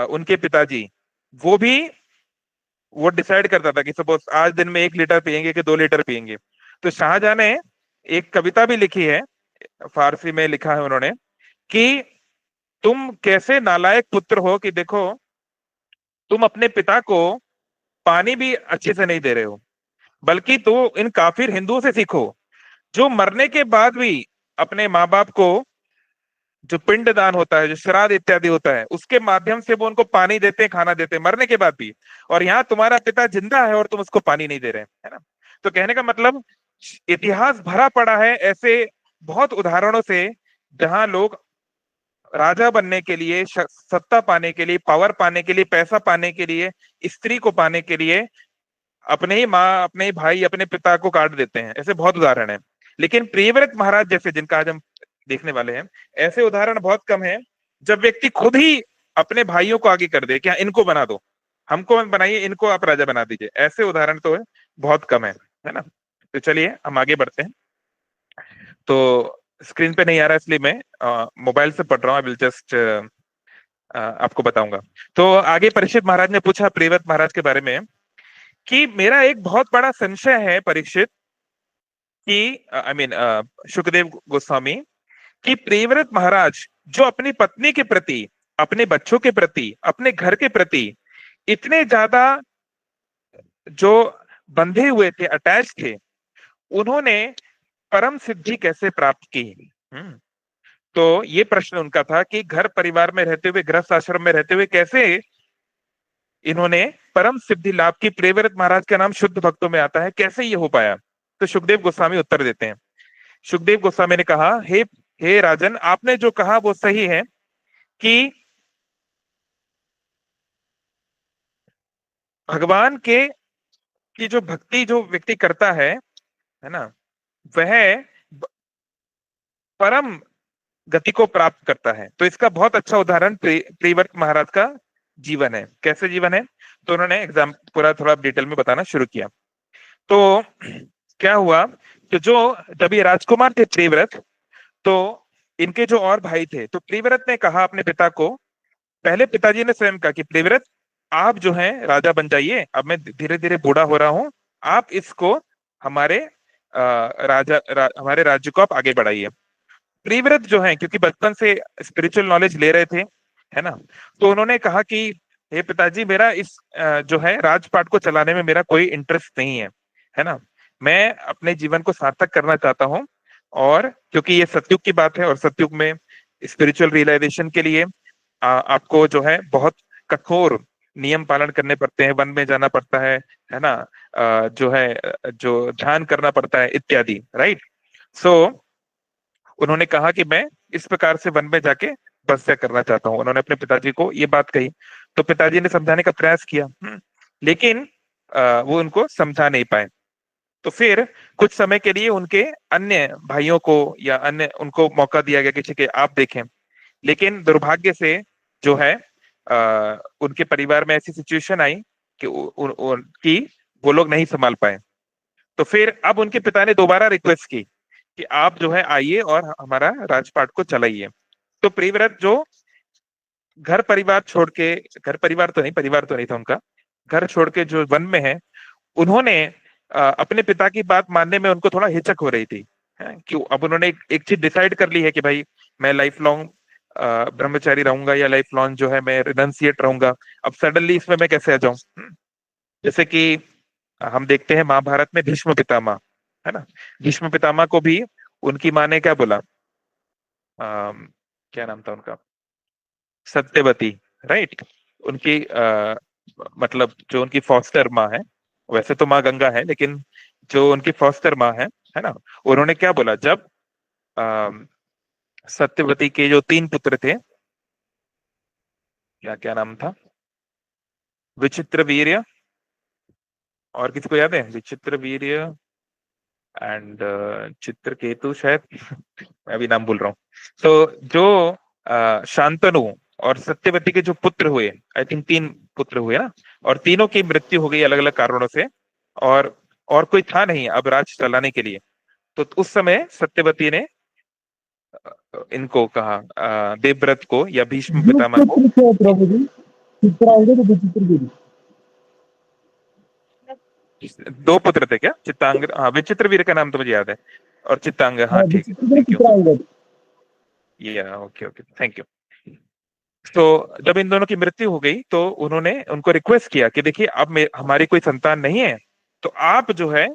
उनके पिताजी, वो भी वो डिसाइड करता था कि सपोज आज दिन में 1 लीटर पिएंगे कि 2 लीटर पिएंगे। तो शाहजहां ने एक कविता भी लिखी है, फारसी में लिखा है उन्होंने, कि तुम कैसे नालायक पुत्र हो कि देखो तुम अपने पिता को पानी भी अच्छे से नहीं दे रहे हो, बल्कि तो इन काफिर हिंदुओं से सीखो, जो मरने के बाद भी अपने माँ बाप को, जो पिंड दान होता है, जो श्राद्ध इत्यादि होता है, उसके माध्यम से वो उनको पानी देते हैं, खाना देते हैं, मरने के बाद भी। और यहाँ तुम्हारा पिता जिंदा है और तुम उसको पानी नहीं दे रहे हैं, है ना। तो कहने का मतलब, इतिहास भरा पड़ा है ऐसे बहुत उदाहरणों से, जहां लोग राजा बनने के लिए, सत्ता पाने के लिए, पावर पाने के लिए, पैसा पाने के लिए, स्त्री को पाने के लिए अपने ही माँ, अपने ही भाई, अपने पिता को काट देते हैं। ऐसे बहुत उदाहरण हैं। लेकिन प्रियव्रत महाराज जैसे, जिनका आज हम देखने वाले हैं, ऐसे उदाहरण बहुत कम हैं जब व्यक्ति खुद ही अपने भाइयों को आगे कर दे कि हाँ, इनको बना दो, हमको मत बनाइए, इनको आप राजा बना दीजिए। ऐसे उदाहरण तो बहुत कम है ना। तो चलिए हम आगे बढ़ते हैं। तो स्क्रीन पे नहीं आ रहा इसलिए मैं मोबाइल से पढ़ रहा हूँ। आई विल जस्ट आपको बताऊंगा। तो आगे परीक्षित महाराज ने पूछा प्रियव्रत महाराज के बारे में कि मेरा एक बहुत बड़ा संशय है परीक्षित, कि आई मीन सुखदेव गोस्वामी, कि प्रियव्रत महाराज जो अपनी पत्नी के प्रति, अपने बच्चों के प्रति, अपने घर के प्रति इतने ज्यादा जो बंधे हुए थे, अटैच थे, उन्होंने परम सिद्धि कैसे प्राप्त की। हम्म। तो ये प्रश्न उनका था कि घर परिवार में रहते हुए, गृहस्थ आश्रम में रहते हुए कैसे इन्होंने परम सिद्धि लाभ की। प्रियव्रत महाराज का नाम शुद्ध भक्तों में आता है, कैसे ये हो पाया। तो सुखदेव गोस्वामी उत्तर देते हैं। सुखदेव गोस्वामी ने कहा, हे हे राजन, आपने जो कहा वो सही है कि भगवान के की जो भक्ति जो व्यक्ति करता है ना, वह परम गति को प्राप्त करता है। तो इसका बहुत अच्छा उदाहरण प्रियव्रत महाराज का जीवन है। कैसे जीवन है, तो उन्होंने एग्जाम पूरा थोड़ा डिटेल में बताना शुरू किया। तो क्या हुआ कि जो जब ये राजकुमार थे प्रियव्रत, तो इनके जो और भाई थे, तो प्रियव्रत ने कहा अपने पिता को, पहले पिताजी ने स्वयं कहा कि प्रियव्रत, आप जो हैं राजा बन जाइए, अब मैं धीरे धीरे बूढ़ा हो रहा हूं, आप इसको हमारे हमारे राज्य को आप आगे बढ़ाइए। प्रियव्रत जो है, क्योंकि बचपन से स्पिरिचुअल नॉलेज ले रहे थे, है ना, तो उन्होंने कहा कि हे पिताजी, मेरा इस जो है राजपाट को चलाने में मेरा कोई इंटरेस्ट नहीं है ना, मैं अपने जीवन को सार्थक करना चाहता हूँ। और क्योंकि ये सतयुग की बात है, और सतयुग में स्पिरिचुअल रियलाइजेशन के लिए आपको जो है बहुत कठोर नियम पालन करने पड़ते हैं, वन में जाना पड़ता है ना, जो है जो ध्यान करना पड़ता है इत्यादि, राइट। सो उन्होंने कहा कि मैं इस प्रकार से वन में जाके तपस्या करना चाहता हूँ। उन्होंने अपने पिताजी को ये बात कही। तो पिताजी ने समझाने का प्रयास किया, लेकिन वो उनको समझा नहीं पाए। तो फिर कुछ समय के लिए उनके अन्य भाइयों को या अन्य उनको मौका दिया गया कि ठीक है आप देखें। लेकिन दुर्भाग्य से जो है उनके परिवार में ऐसी सिचुएशन आई कि कि वो लोग नहीं संभाल पाए। तो फिर अब उनके पिता ने दोबारा रिक्वेस्ट की कि आप जो है आइए और हमारा राजपाट को चलाइए। तो प्रियव्रत जो घर परिवार छोड़ के, घर परिवार तो नहीं, परिवार तो नहीं था उनका, घर छोड़ के जो वन में है, उन्होंने अपने पिता की बात मानने में उनको थोड़ा हिचक हो रही थी। क्यों, अब उन्होंने एक चीज डिसाइड कर ली है कि भाई मैं लाइफ लॉन्ग ब्रह्मचारी रहूंगा, या लाइफ लॉन्ग जो है मैं रिनंसिएट रहूंगा। अब सडनली इसमें मैं कैसे आ जाऊं। जैसे कि हम देखते हैं महाभारत में भीष्म पितामह, है ना, भीष्म पितामह को भी उनकी माँ ने क्या बोला, क्या नाम था उनका, सत्यवती, राइट। उनकी मतलब जो उनकी फॉस्टर माँ है, वैसे तो माँ गंगा है, लेकिन जो उनकी फॉस्टर माँ है ना, उन्होंने क्या बोला जब अ, सत्यवती के जो 3 पुत्र थे, क्या क्या नाम था, विचित्र वीर्य, और किसी को याद है, विचित्र वीर्य एंड चित्रकेतु शायद, मैं अभी नाम भूल रहा हूँ। तो जो शांतनु और सत्यवती के जो पुत्र हुए, आई थिंक 3 पुत्र हुए ना, और तीनों की मृत्यु हो गई अलग अलग कारणों से। और कोई था नहीं अब राज चलाने के लिए। तो उस समय सत्यवती ने इनको कहा, देवव्रत को या भीष्म जो पितामह को। पुत्र थे प्रभु जी, चित्रांगद विचित्र गिरी। 2 पुत्र थे क्या, चित्तांग, हाँ, विचित्र वीर का नाम तो मुझे याद है, और चित्तांग, हाँ हाँ, ठीक है, विचित्र गिरी, थैंक यू। चित्रांगद। ये ओके ओके, थैंक यू। तो जब इन दोनों की मृत्यु हो गई, तो उन्होंने उनको रिक्वेस्ट किया कि देखिए अब हमारी कोई संतान नहीं है, तो आप जो है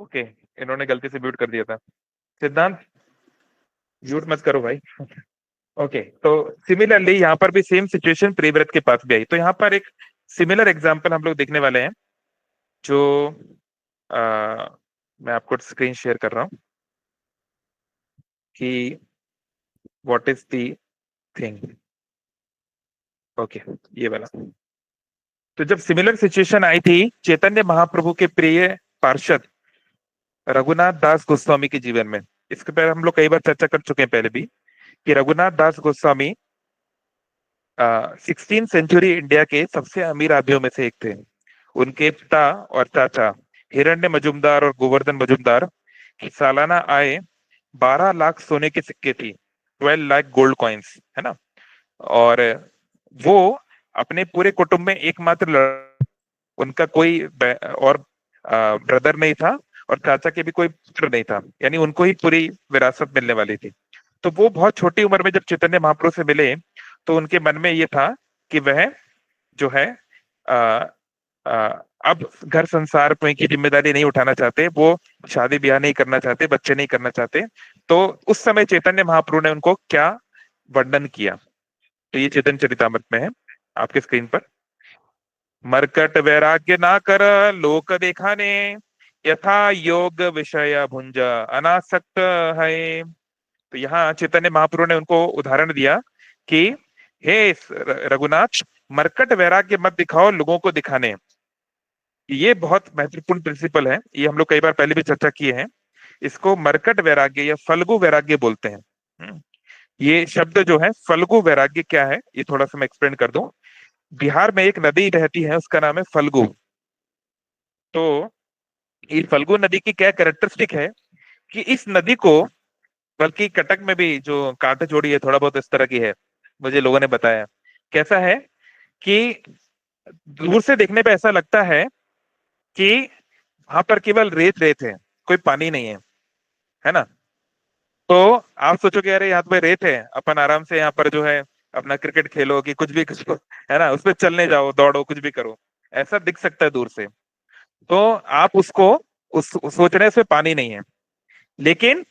ओके, इन्होंने गलती से म्यूट कर दिया था। सिद्धांत, म्यूट मत करो भाई। ओके, तो सिमिलरली यहाँ पर भी सेम सिचुएशन प्रियव्रत के पास भी आई। तो यहाँ पर एक सिमिलर एग्जाम्पल हम लोग देखने वाले हैं, जो मैं आपको स्क्रीन शेयर कर रहा हूँ कि what is the thing. Okay, ये वाला। तो जब सिमिलर सिचुएशन आई थी चैतन्य महाप्रभु के प्रिय पार्षद रघुनाथ दास गोस्वामी के जीवन में, इसके पहले हम लोग कई बार चर्चा कर चुके हैं पहले भी, कि रघुनाथ दास गोस्वामी 16 सेंचुरी इंडिया के सबसे अमीर आदमियों में से एक थे। उनके पिता और चाचा हिरण्य मजुमदार और गोवर्धन मजुमदार की सालाना आय 12 लाख सोने के सिक्के थी, 12 लाख गोल्ड कॉइन्स, है ना। और वो अपने पूरे कुटुंब में एकमात्र उनका कोई और ब्रदर नहीं था, और चाचा के भी कोई पुत्र नहीं था, यानी उनको ही पूरी विरासत मिलने वाली थी। तो वो बहुत छोटी उम्र में जब चैतन्य महाप्रभु से मिले तो उनके मन में ये था कि वह जो है आ, आ, अब घर संसार में की जिम्मेदारी नहीं उठाना चाहते, वो शादी ब्याह नहीं करना चाहते, बच्चे नहीं करना चाहते। तो उस समय चैतन्य महाप्रभु ने उनको क्या वर्णन किया, तो ये चैतन्य चरितामृत में है आपके स्क्रीन पर। मरकट वैराग्य ना कर लोक देखाने, यथा योग विषय भुंज अनासक्त है। तो यहाँ चैतन्य महाप्रभु ने उनको उदाहरण दिया कि हे रघुनाथ, मरकट वैराग्य मत दिखाओ लोगों को दिखाने। ये बहुत महत्वपूर्ण प्रिंसिपल है, ये हम लोग कई बार पहले भी चर्चा किए हैं। इसको मरकट वैराग्य या फल्गु वैराग्य बोलते हैं। ये शब्द जो है फल्गु वैराग्य क्या है, ये थोड़ा सा मैं एक्सप्लेन कर दूं। बिहार में एक नदी रहती है, उसका नाम है फल्गु। तो ये फल्गु नदी की क्या कैरेक्टरिस्टिक है कि इस नदी को, बल्कि कटक में भी जो कांटे जोड़ी है थोड़ा बहुत इस तरह की है, मुझे लोगों ने बताया। कैसा है कि दूर से देखने पे ऐसा लगता है कि वहां पर केवल रेत रेत है, कोई पानी नहीं है ना। तो आप सोचोगे अरे यहाँ पे रेत है, अपन आराम से यहाँ पर जो है अपना क्रिकेट खेलो कि कुछ भी करो, है ना, उस पर चलने जाओ, दौड़ो, कुछ भी करो, ऐसा दिख सकता है दूर से। तो आप उसको उस सोचने से पानी नहीं है, लेकिन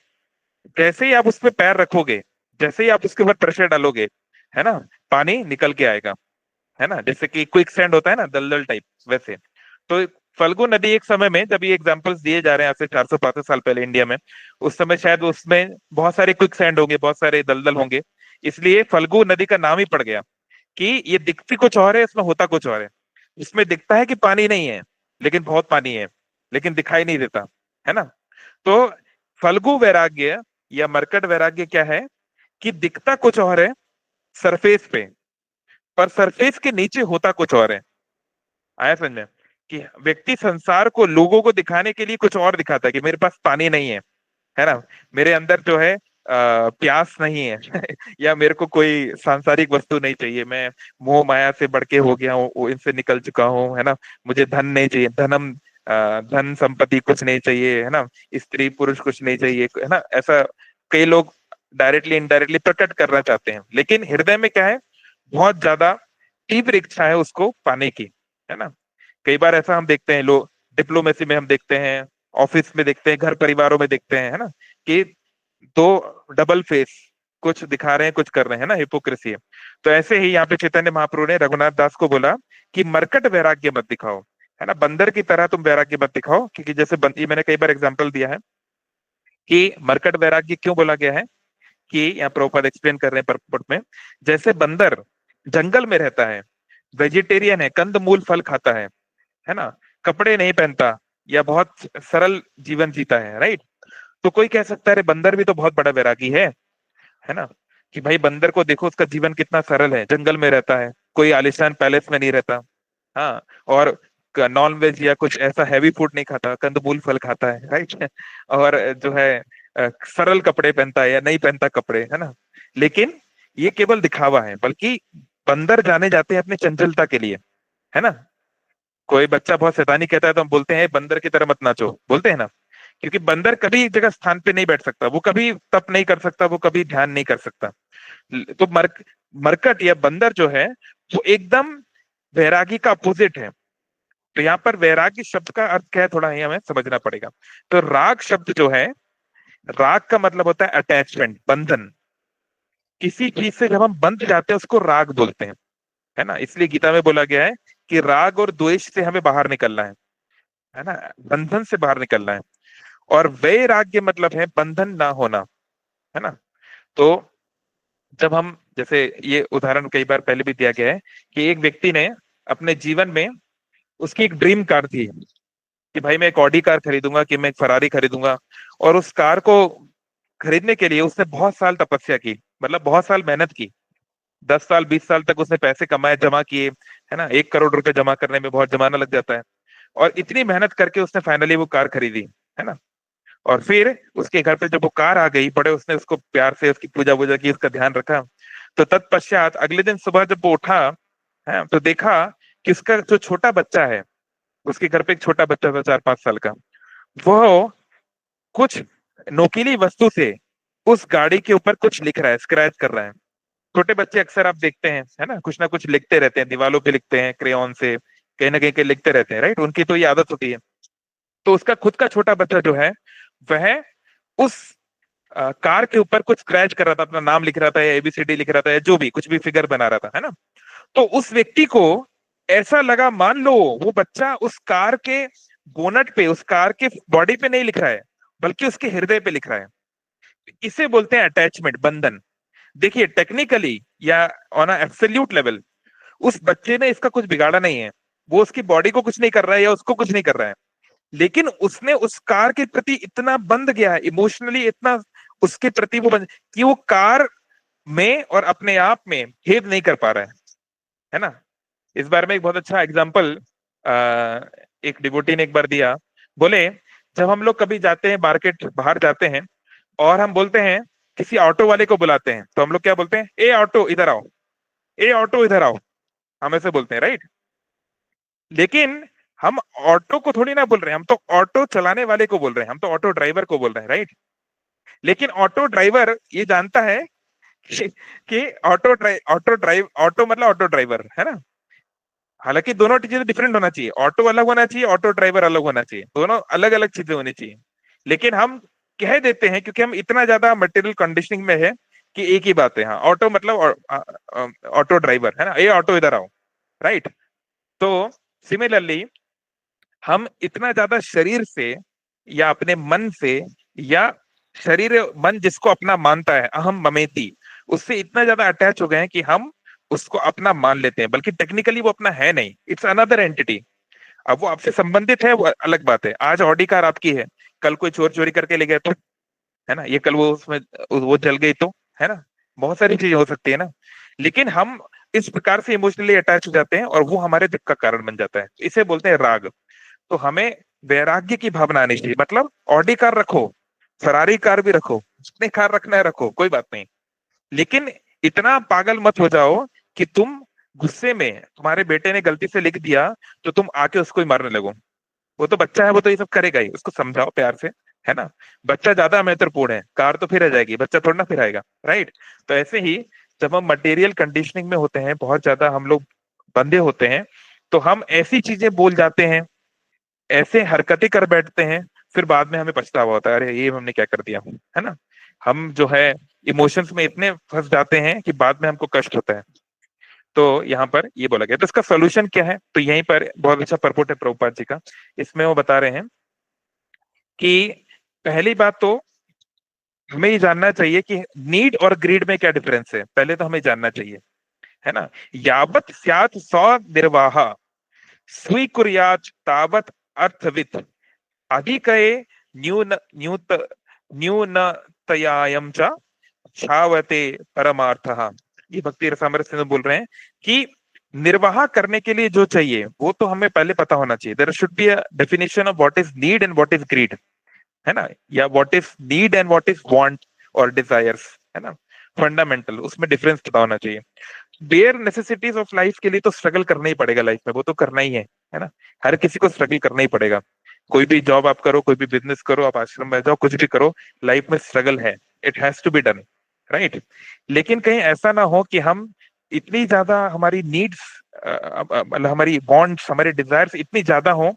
जैसे ही आप उस पर पैर रखोगे, जैसे ही आप उसके ऊपर प्रेशर डालोगे, है ना, पानी निकल के आएगा, है ना, जैसे कि क्विक सैंड होता है ना, दलदल टाइप, वैसे। तो फल्गु नदी एक समय में, जब ये एग्जांपल्स दिए जा रहे हैं आज से 400-500 साल पहले इंडिया में, उस समय शायद उसमें बहुत सारे क्विक सैंड होंगे, बहुत सारे दलदल होंगे, इसलिए फल्गु नदी का नाम ही पड़ गया कि ये दिखती कुछ और है, इसमें होता कुछ और है। इसमें दिखता है कि पानी नहीं है, लेकिन बहुत पानी है, लेकिन दिखाई नहीं देता, है ना। तो फल्गु वैराग्य या मरकट वैराग्य क्या है कि दिखता कुछ और है सरफेस पे, पर सरफेस के नीचे होता कुछ और है। आया समझ में, कि व्यक्ति संसार को, लोगों को दिखाने के लिए कुछ और दिखाता है कि मेरे पास पानी नहीं है ना, मेरे अंदर जो है प्यास नहीं है या मेरे को कोई सांसारिक वस्तु नहीं चाहिए, मैं मोह माया से बढ़ के हो गया हूँ, इनसे निकल चुका हूँ, है ना, मुझे धन नहीं चाहिए, धन संपत्ति कुछ नहीं चाहिए, है ना, स्त्री पुरुष कुछ नहीं चाहिए, है ना। ऐसा कई लोग डायरेक्टली इनडायरेक्टली प्रकट करना चाहते हैं, लेकिन हृदय में क्या है, बहुत ज्यादा तीव्र इच्छा है उसको पाने की, है ना। कई बार ऐसा हम देखते हैं, लोग डिप्लोमेसी में हम देखते हैं, ऑफिस में देखते हैं, घर परिवारों में देखते हैं, है ना, कि दो डबल फेस, कुछ दिखा रहे हैं कुछ कर रहे हैं ना, हिपोक्रेसी है। तो ऐसे ही यहाँ पे चैतन्य महाप्रभु ने रघुनाथ दास को बोला कि मरकट वैराग्य मत दिखाओ, है ना, बंदर की तरह तुम वैराग्य मत दिखाओ, क्योंकि जैसे ये मैंने कई बार एग्जाम्पल दिया है कि मरकट वैराग्य क्यों बोला गया है, कि यहाँ प्रभुपाद एक्सप्लेन कर रहे हैं परपट में, जैसे बंदर जंगल में रहता है, वेजिटेरियन है, कंद मूल फल खाता है ना, कपड़े नहीं पहनता, या बहुत सरल जीवन जीता है, राइट। तो कोई कह सकता है अरे बंदर भी तो बहुत बड़ा वैरागी है ना, कि भाई बंदर को देखो, उसका जीवन कितना सरल है, जंगल में रहता है, कोई आलिशान पैलेस में नहीं रहता, हाँ, और नॉन वेज या कुछ ऐसा हैवी फूड नहीं खाता, कंदमूल फल खाता है, राइट और जो है सरल कपड़े पहनता है या नहीं पहनता कपड़े, है ना। लेकिन ये केवल दिखावा है, बल्कि बंदर जाने जाते हैं अपनी चंचलता के लिए, है ना। कोई बच्चा बहुत शैतानी कहता है तो हम बोलते हैं बंदर की तरह मत नाचो, बोलते हैं ना, क्योंकि बंदर कभी एक जगह स्थान पे नहीं बैठ सकता, वो कभी तप नहीं कर सकता, वो कभी ध्यान नहीं कर सकता। तो मरकट या बंदर जो है वो एकदम वैरागी का अपोजिट है। तो यहाँ पर वैराग्य शब्द का अर्थ क्या है, थोड़ा ही हमें समझना पड़ेगा। तो राग शब्द जो है, राग का मतलब होता है अटैचमेंट, बंधन। किसी चीज से जब हम बंध जाते हैं उसको राग बोलते हैं, है ना। इसलिए गीता में बोला गया है कि राग और द्वेष से हमें बाहर निकलना है ना, बंधन से बाहर निकलना है। और वैराग्य मतलब है बंधन ना होना, है ना। तो जब हम, जैसे ये उदाहरण कई बार पहले भी दिया गया है कि एक व्यक्ति ने अपने जीवन में, उसकी एक ड्रीम कार थी कि भाई मैं एक ऑडी कार खरीदूंगा, कि मैं एक फरारी खरीदूंगा। और उस कार को खरीदने के लिए उसने बहुत साल तपस्या की, मतलब बहुत साल मेहनत की। 10 साल 20 साल तक उसने पैसे कमाए, जमा किए, है ना। 1 करोड़ रुपए जमा करने में बहुत जमाना लग जाता है। और इतनी मेहनत करके उसने फाइनली वो कार खरीदी, है ना। और फिर उसके घर पे जब वो कार आ गई, बड़े उसने उसको प्यार से उसकी पूजा वूजा की, उसका ध्यान रखा। तो तत्पश्चात अगले दिन सुबह जब वो उठा, है, तो देखा कि उसका जो छोटा बच्चा है, उसके घर पे एक छोटा बच्चा था 4-5 साल का, वो कुछ नोकीली वस्तु से उस गाड़ी के ऊपर कुछ लिख रहा है, स्क्रैच कर रहा है। छोटे बच्चे अक्सर आप देखते हैं, है ना कुछ लिखते रहते हैं, दीवालों पे लिखते हैं क्रेयॉन से, कहीं ना कहीं के लिखते रहते हैं, राइट। उनकी तो ये आदत होती है। तो उसका खुद का छोटा बच्चा जो है, वह उस कार के ऊपर कुछ स्क्रैच कर रहा था, अपना नाम लिख रहा था, या एबीसीडी लिख रहा था, या जो भी कुछ भी फिगर बना रहा था, है ना। तो उस व्यक्ति को ऐसा लगा, मान लो वो बच्चा उस कार के बोनट पे, उस कार के बॉडी पे नहीं लिख रहा है, बल्कि उसके हृदय पे लिख रहा है। इसे बोलते हैं अटैचमेंट, बंधन। देखिए टेक्निकली या ऑन एब्सोल्यूट लेवल उस बच्चे ने इसका कुछ बिगाड़ा नहीं है, वो उसकी बॉडी को कुछ नहीं कर रहा है या उसको कुछ नहीं कर रहा है, लेकिन उसने उस कार के प्रति इतना बंध गया है इमोशनली, इतना उसके प्रति वो कि वो कार में और अपने आप में भेद नहीं कर पा रहा है ना। इस बारे में एक बहुत अच्छा एग्जाम्पल एक डिवोटी ने एक बार दिया। बोले, जब हम लोग कभी जाते हैं मार्केट, बाहर जाते हैं, और हम बोलते हैं, किसी ऑटो वाले को बुलाते हैं, तो हम लोग क्या बोलते हैं, ए ऑटो इधर आओ, ए ऑटो इधर आओ, हम ऐसे बोलते हैं, राइट। लेकिन हम ऑटो को थोड़ी ना बोल रहे हैं, हम तो ऑटो चलाने वाले को बोल रहे हैं, हम तो ऑटो ड्राइवर को बोल रहे हैं, राइट। लेकिन ऑटो ड्राइवर ये जानता है कि ऑटो मतलब ऑटो ड्राइवर, है ना। हालांकि दोनों चीजें डिफरेंट होना चाहिए, ऑटो अलग होना चाहिए, ऑटो ड्राइवर अलग होना चाहिए, दोनों अलग अलग चीजें होनी चाहिए। लेकिन हम कह देते हैं क्योंकि हम इतना ज्यादा मटेरियल कंडीशनिंग में है कि एक ही बात है, हाँ ऑटो मतलब ऑटो ड्राइवर, है ना, ये ऑटो इधर आओ, राइट। तो सिमिलरली हम इतना ज्यादा शरीर से या अपने मन से, या शरीर मन जिसको अपना मानता है, अहम ममेति, उससे इतना ज्यादा अटैच हो गए हैं कि हम उसको अपना मान लेते हैं, बल्कि टेक्निकली वो अपना है नहीं, इट्स अनदर एंटिटी। अब वो आपसे संबंधित है, वो अलग बात है। आज ऑडी कार आपकी है, कल कोई चोर चोरी करके ले गया तो, है ना, ये कल वो उसमें वो जल गई तो, है ना, बहुत सारी चीजें हो सकती है ना। लेकिन हम इस प्रकार से इमोशनली अटैच हो जाते हैं और वो हमारे दुख का कारण बन जाता है, इसे बोलते हैं राग। तो हमें वैराग्य की भावना आनी चाहिए, मतलब ऑडी कार रखो, फरारी कार भी रखो, जितने कार रखना है रखो, कोई बात नहीं, लेकिन इतना पागल मत हो जाओ कि तुम गुस्से में, तुम्हारे बेटे ने गलती से लिख दिया तो तुम आके उसको ही मारने लगो। वो तो बच्चा है, वो तो ये सब करेगा ही, उसको समझाओ प्यार से, है ना। बच्चा ज्यादा महत्वपूर्ण है, कार तो फिर आ जाएगी, बच्चा थोड़ा ना फिर आएगा, राइट। तो ऐसे ही जब हम मटेरियल कंडीशनिंग में होते हैं, बहुत ज्यादा हम लोग बंधे होते हैं, तो हम ऐसी चीजें बोल जाते हैं, ऐसे हरकतें कर बैठते हैं, फिर बाद में हमें पछतावा होता है, अरे ये हमने क्या कर दिया, है ना। हम जो है इमोशंस में इतने फंस जाते हैं कि बाद में हमको कष्ट होता है। तो यहाँ पर ये बोला गया, तो इसका सोल्यूशन क्या है, तो यहीं पर बहुत अच्छा परपोट है प्रभुपाद जी का। इसमें वो बता रहे हैं कि पहली बात तो हमें ये जानना चाहिए कि नीड और ग्रीड में क्या डिफरेंस है, पहले तो हमें जानना चाहिए, है ना। यावत स्यात् सौ निर्वाह स्वीकुर्यात् तावत अर्थवित् अधिकये न्यून न्यूत न्यूनतयायम च छावते परमार्थः। ये भक्ति रसामृत सिंधु बोल रहे हैं कि निर्वाह करने के लिए जो चाहिए वो तो हमें पहले पता होना चाहिए। There should be a definition of what is need and what is greed, है ना, या what is need and what is want और डिजायर्स, है ना, फंडामेंटल, उसमें डिफरेंस पता होना चाहिए। बेयर नेसेसिटीज ऑफ लाइफ के लिए तो स्ट्रगल करना ही पड़ेगा लाइफ में, वो तो करना ही है ना। हर किसी को स्ट्रगल करना ही पड़ेगा, कोई भी जॉब आप करो, कोई भी बिजनेस करो, आप आश्रम में जाओ, कुछ भी करो, लाइफ में स्ट्रगल है, it has to be done, right. लेकिन कहीं ऐसा ना हो कि हम इतनी ज्यादा हमारी नीड्स मतलब हमारी वांट्स, हमारे डिजायर्स इतनी ज्यादा हो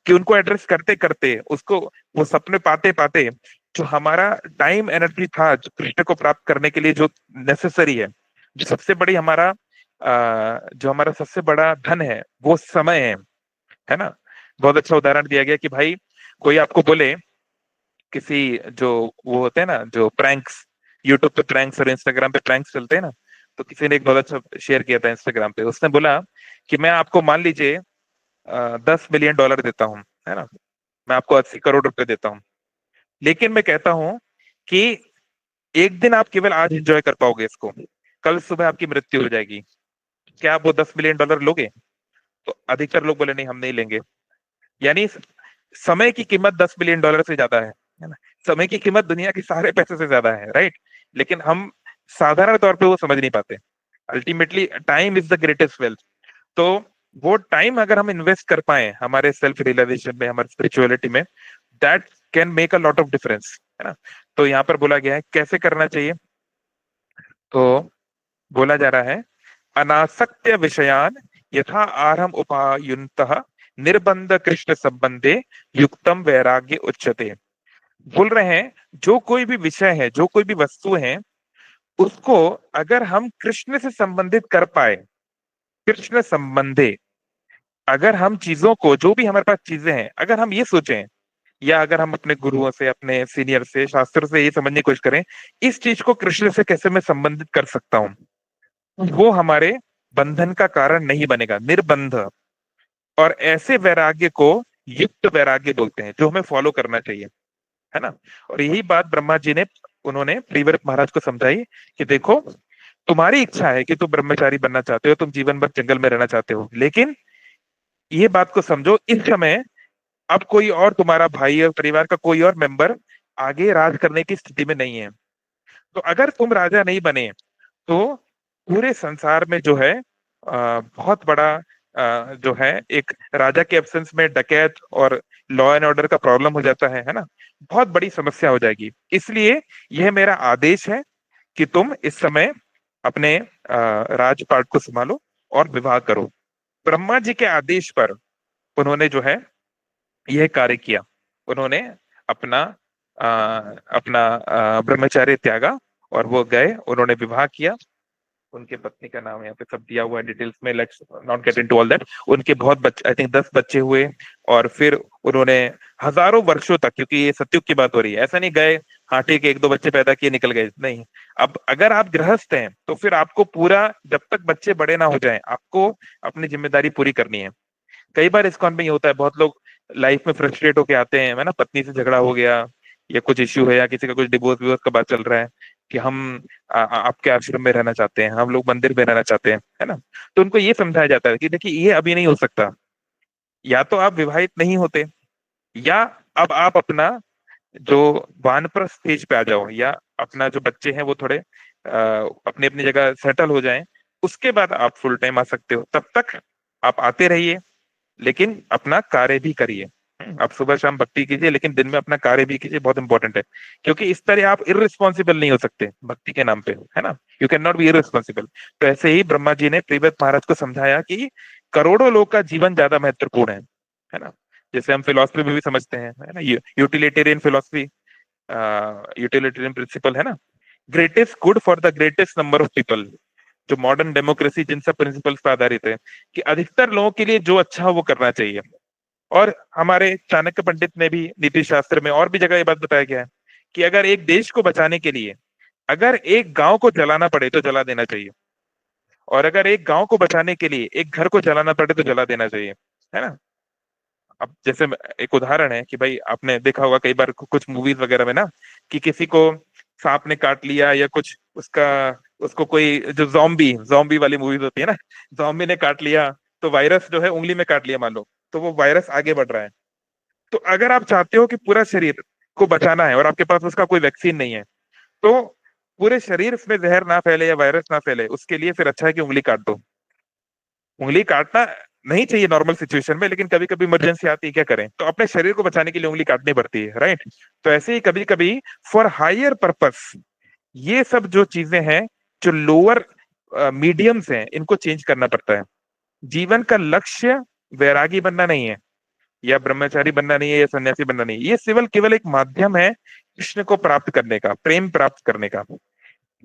कि उनको एड्रेस करते करते, उसको वो सपने पाते पाते, जो हमारा टाइम एनर्जी था जो कृष्ण को प्राप्त करने के लिए जो नेसेसरी है, जो सबसे बड़ी हमारा जो हमारा सबसे बड़ा धन है वो समय है ना। बहुत अच्छा उदाहरण दिया गया कि भाई कोई आपको बोले, किसी जो वो होते हैं ना जो प्रैंक्स, यूट्यूब पे प्रैंक्स और इंस्टाग्राम पे प्रैंक्स चलते हैं ना, तो किसी ने एक बहुत अच्छा शेयर किया था इंस्टाग्राम पे, उसने बोला कि मैं आपको मान लीजिए 10 मिलियन डॉलर देता हूँ, है ना, मैं आपको 80 करोड़ रुपए देता हूँ, लेकिन मैं कहता हूँ कि एक दिन आप केवल आज एंजॉय कर पाओगे इसको, कल सुबह आपकी मृत्यु हो जाएगी, क्या आप वो 10 मिलियन डॉलर लोगे? तो अधिकतर लोग बोले नहीं, हम नहीं लेंगे। यानी समय की कीमत 10 मिलियन डॉलर से ज्यादा है ना। समय की कीमत दुनिया के सारे पैसे से ज्यादा है, राइट। लेकिन हम साधारण तौर पे वो समझ नहीं पाते। Ultimately time is the greatest wealth. तो वो टाइम अगर हम इन्वेस्ट कर पाए हमारे सेल्फ रियलाइजेशन में, हमारे स्पिरिचुअलिटी में, that can make a lot of difference, है ना। तो यहाँ पर बोला गया है कैसे करना चाहिए, तो बोला जा रहा है अनासक्त्य विषयान यथा आरम उपायुन्तः निर्बंध कृष्ण संबंधे युक्तम वैराग्य उच्यते। बोल रहे हैं जो कोई भी विषय है, जो कोई भी वस्तु है, उसको अगर हम कृष्ण से संबंधित कर पाए, कृष्ण संबंधे, अगर हम चीजों को, जो भी हमारे पास चीजें हैं, अगर हम ये सोचें, या अगर हम अपने गुरुओं से, अपने सीनियर से, शास्त्र से ये समझने की कोशिश करें इस चीज को कृष्ण से कैसे मैं संबंधित कर सकता हूँ, वो हमारे बंधन का कारण नहीं बनेगा, निर्बंध। और ऐसे वैराग्य को युक्त वैराग्य बोलते हैं, जो हमें फॉलो करना चाहिए, है ना। और यही बात ब्रह्मा जी ने, उन्होंने प्रियव्रत महाराज को समझाई कि देखो, तुम्हारी इच्छा है कि तुम ब्रह्मचारी बनना चाहते हो, तुम जीवन भर जंगल में रहना चाहते हो, लेकिन ये बात को समझो, इस समय अब कोई और तुम्हारा भाई और परिवार का कोई और मेंबर आगे राज करने की स्थिति में नहीं है। तो अगर तुम राजा नहीं बने तो पूरे संसार में जो है बहुत बड़ा जो है एक राजा के एब्सेंस में डकैत और लॉ एंड ऑर्डर का प्रॉब्लम हो जाता है ना, बहुत बड़ी समस्या हो जाएगी। इसलिए यह मेरा आदेश है कि तुम इस समय अपने राजपाट को संभालो और विवाह करो। ब्रह्मा जी के आदेश पर उन्होंने जो है यह कार्य किया। उन्होंने अपना ब्रह्मचर्य त्यागा और वो गए, उन्होंने विवाह किया। उनके पत्नी का नाम यहाँ पे सब दिया हुआ है डिटेल्स में, let's not get into all that. उनके बहुत बच्चे, आई थिंक 10 बच्चे हुए, और फिर उन्होंने हजारों वर्षों तक, क्योंकि ये सतयुग की बात हो रही है, ऐसा नहीं गए हाँ ठीक है 1-2 बच्चे पैदा किए निकल गए, नहीं। अब अगर आप गृहस्थ हैं तो फिर आपको पूरा, जब तक बच्चे बड़े ना हो जाएं, आपको अपनी जिम्मेदारी पूरी करनी है। कई बार इस्कॉन में ये होता है, बहुत लोग लाइफ में फ्रस्ट्रेट होके आते हैं, है ना, पत्नी से झगड़ा हो गया या कुछ इश्यू है या किसी का कुछ डिवोर्स विवोर्स का बात चल रहा है कि हम आपके आश्रम में रहना चाहते हैं, हम लोग मंदिर में रहना चाहते हैं, है ना। तो उनको ये समझाया जाता है कि देखिए ये अभी नहीं हो सकता, या तो आप विवाहित नहीं होते, या अब आप अपना जो वानप्रस्थ स्टेज पे आ जाओ, या अपना जो बच्चे हैं वो थोड़े अपनी अपनी जगह सेटल हो जाएं, उसके बाद आप फुल टाइम आ सकते हो। तब तक आप आते रहिए, लेकिन अपना कार्य भी करिए। आप सुबह शाम भक्ति कीजिए, लेकिन दिन में अपना कार्य भी कीजिए, बहुत इंपॉर्टेंट है। क्योंकि इस तरह आप इररिस्पॉन्सिबल नहीं हो सकते भक्ति के नाम पे, है ना, you can not be irresponsible. तो ऐसे ही ब्रह्मा जी ने प्रियव्रत महाराज को समझाया कि करोड़ों लोग का जीवन ज्यादा महत्वपूर्ण है ना। जैसे हम फिलोसफी में भी समझते हैं, है ना, यूटिलिटेरियन फिलोसफी, यूटिलिटेरियन प्रिंसिपल, है ना, greatest good for the greatest number of people. जो मॉडर्न डेमोक्रेसी जिन सब प्रिंसिपल्स पर आधारित है कि अधिकतर लोगों के लिए जो अच्छा हो वो करना चाहिए। और हमारे चाणक्य पंडित ने भी नीति शास्त्र में और भी जगह ये बात बताया गया है कि अगर एक देश को बचाने के लिए अगर एक गांव को जलाना पड़े तो जला देना चाहिए, और अगर एक गांव को बचाने के लिए एक घर को जलाना पड़े तो जला देना चाहिए, है ना। अब जैसे एक उदाहरण है कि भाई आपने देखा होगा कई बार कुछ मूवीज वगैरह में ना, कि किसी को सांप ने काट लिया या कुछ उसका, उसको कोई जो जॉम्बी जॉम्बी वाली मूवीज होती है ना, जॉम्बी ने काट लिया, तो वायरस जो है उंगली में काट लिया मान लो, तो वो वायरस आगे बढ़ रहा है। तो अगर आप चाहते हो कि पूरा शरीर को बचाना है और आपके पास उसका कोई वैक्सीन नहीं है, तो पूरे शरीर में जहर ना फैले या वायरस ना फैले, उसके लिए फिर अच्छा है कि उंगली काट दो। उंगली काटना नहीं चाहिए नॉर्मल सिचुएशन में, लेकिन कभी कभी इमरजेंसी आती है, क्या करें, तो अपने शरीर को बचाने के लिए उंगली काटनी पड़ती है, राइट। तो ऐसे ही कभी कभी फॉर हायर पर्पस ये सब जो चीजें हैं, जो लोअर मीडियम्स हैं, इनको चेंज करना पड़ता है। जीवन का लक्ष्य वैरागी बनना नहीं है, या ब्रह्मचारी बनना नहीं है, या सन्यासी बनना नहीं है। ये केवल केवल एक माध्यम है कृष्ण को प्राप्त करने का, प्रेम प्राप्त करने का।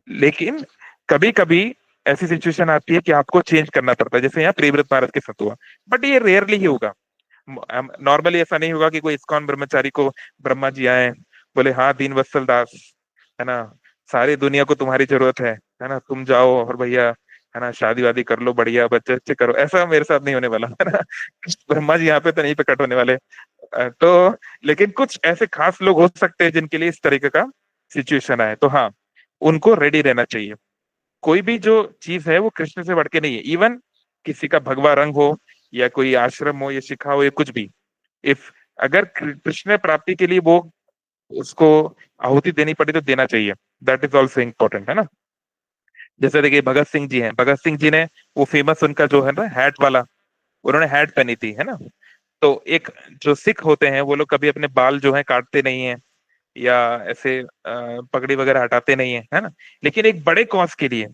लेकिन कभी कभी ऐसी सिचुएशन आती है कि आपको चेंज करना पड़ता है, जैसे यहाँ प्रियव्रत महाराज के साथ हुआ। बट ये रेयरली ही होगा। नॉर्मली ऐसा नहीं होगा कि कोई इस्कॉन ब्रह्मचारी को ब्रह्मा जी आए, बोले हाँ दीन वत्सल दास, है ना, सारी दुनिया को तुम्हारी जरूरत है ना, तुम जाओ और भैया, है ना, शादी वादी कर लो, बढ़िया बच्चे अच्छे करो। ऐसा मेरे साथ नहीं होने वाला, है ना। ब्रह्मा जी यहाँ पे तो नहीं प्रकट होने वाले। तो लेकिन कुछ ऐसे खास लोग हो सकते हैं जिनके लिए इस तरीके का सिचुएशन आए, तो हाँ, उनको रेडी रहना चाहिए। कोई भी जो चीज है वो कृष्ण से बढ़ के नहीं है। इवन किसी का भगवा रंग हो, या कोई आश्रम हो, या शिखा हो, या कुछ भी, इफ अगर कृष्ण प्राप्ति के लिए वो उसको आहुति देनी पड़ी तो देना चाहिए। दैट इज ऑल्सो इम्पोर्टेंट, है ना। जैसे देखिए भगत सिंह जी हैं, भगत सिंह जी ने वो फेमस उनका जो है ना हैट वाला, उन्होंने हैट पहनी थी, है ना। तो एक जो सिख होते हैं वो लोग कभी अपने बाल जो है काटते नहीं है, या ऐसे पगड़ी वगैरह हटाते नहीं है, है ना। लेकिन एक बड़े कॉज के लिए,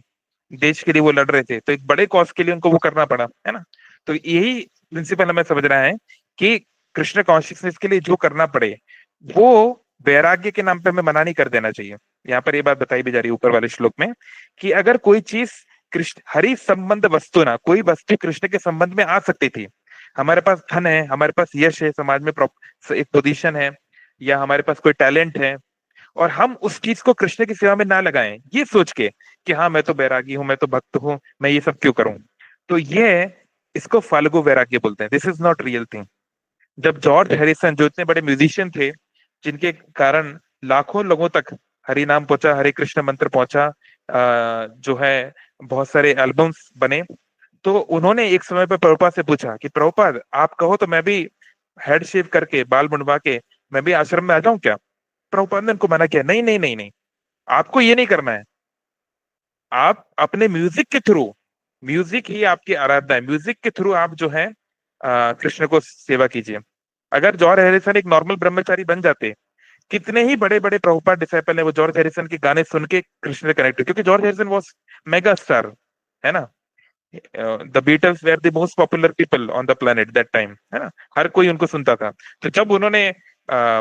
देश के लिए वो लड़ रहे थे, तो एक बड़े कॉज के लिए उनको वो करना पड़ा, है ना। तो यही प्रिंसिपल हमें समझ रहा है कि कृष्ण कॉन्शियसनेस के लिए जो करना पड़े वो वैराग्य के नाम पे हमें मना नहीं कर देना चाहिए। यहाँ पर ये बात बताई भी जा रही है ऊपर वाले श्लोक में, कि अगर कोई चीज कृष्ण हरि संबंध वस्तु ना, कोई वस्तु कृष्ण के संबंध में आ सकती थी। हमारे पास धन है, हमारे पास यश है, समाज में एक पोजीशन है, या हमारे पास कोई टैलेंट है, और हम उस चीज को कृष्ण की सेवा में ना लगाएं, ये सोच के कि हाँ मैं तो बैरागी हूं, मैं तो भक्त हूं, मैं ये सब क्यों करूं, तो ये इसको फाल्गु वैराग्य बोलते हैं। This is not real thing. जब जॉर्ज हैरिसन, जो इतने बड़े म्यूजिशियन थे, जिनके कारण लाखों लोगों तक हरि नाम पहुंचा, हरे कृष्ण मंत्र पहुंचा, जो है बहुत सारे एल्बम्स बने, तो उन्होंने एक समय पर प्रभुपाद से पूछा कि प्रभुपाद आप कहो तो मैं भी हेड शेव करके, बाल मुंडवा के, मैं भी आश्रम में आ जाऊं क्या। प्रभुपाद ने उनको मना किया, नहीं नहीं नहीं नहीं, आपको ये नहीं करना है। आप अपने म्यूजिक के थ्रू, म्यूजिक ही आपकी आराधना है, म्यूजिक के थ्रू आप जो है कृष्ण को सेवा कीजिए। अगर जॉर्ज हैरिसन एक नॉर्मल ब्रह्मचारी बन जाते, कितने ही बड़े बड़े प्रभुपाद डिसाइपल है वो जॉर्ज हैरिसन के गाने सुन के कृष्ण से कनेक्ट हुए, क्योंकि George Harrison was mega star, है ना। The Beatles were the most popular people on the planet that time, है ना। हर कोई उनको सुनता था। तो जब उन्होंने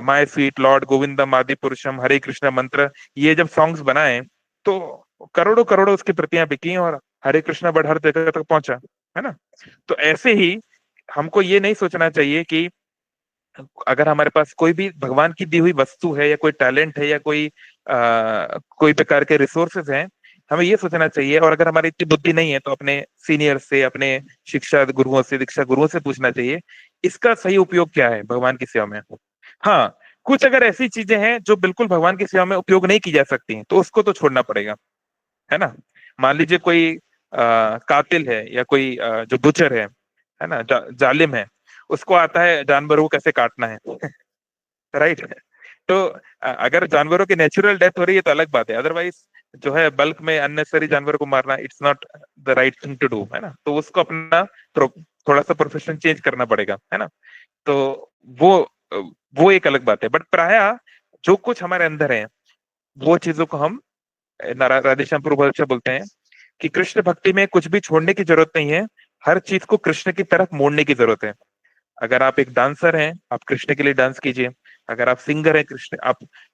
माय स्वीट लॉर्ड गोविंदम आदि पुरुषम हरे कृष्ण मंत्र, ये जब सॉन्ग्स बनाए, तो करोड़ों करोड़ों उसकी प्रतियां बिकी, और हरे कृष्ण वर्ड हर जगह तक पहुंचा, है ना। तो ऐसे ही हमको ये नहीं सोचना चाहिए कि अगर हमारे पास कोई भी भगवान की दी हुई वस्तु है, या कोई टैलेंट है, या कोई प्रकार के रिसोर्सेज हैं, हमें ये सोचना चाहिए, और अगर हमारी इतनी बुद्धि नहीं है तो अपने सीनियर से, अपने शिक्षा गुरुओं से, दीक्षा गुरुओं से पूछना चाहिए इसका सही उपयोग क्या है भगवान की सेवा में। हाँ, कुछ अगर ऐसी चीजें हैं जो बिल्कुल भगवान की सेवा में उपयोग नहीं की जा सकती, तो उसको तो छोड़ना पड़ेगा, है ना। मान लीजिए कोई कातिल है, या कोई जो बुचर है ना, जालिम है, उसको आता है जानवरों को कैसे काटना है, राइट। तो अगर जानवरों की नेचुरल डेथ हो रही है तो अलग बात है, अदरवाइज जो है बल्क में अननेसेसरी जानवरों को मारना, it's not the right thing to do, है ना। तो उसको अपना थोड़ा सा प्रोफेशन चेंज करना पड़ेगा, है ना। तो वो वो एक अलग बात है। बट प्राय जो कुछ हमारे अंदर है वो चीजों को हम राधेश्याम प्रभु अच्छा बोलते हैं कि कृष्ण भक्ति में कुछ भी छोड़ने की जरूरत नहीं है, हर चीज को कृष्ण की तरफ मोड़ने की जरूरत है। अगर आप एक डांसर हैं, आप कृष्ण के लिए डांस कीजिए। अगर आप सिंगर हैं, कृष्ण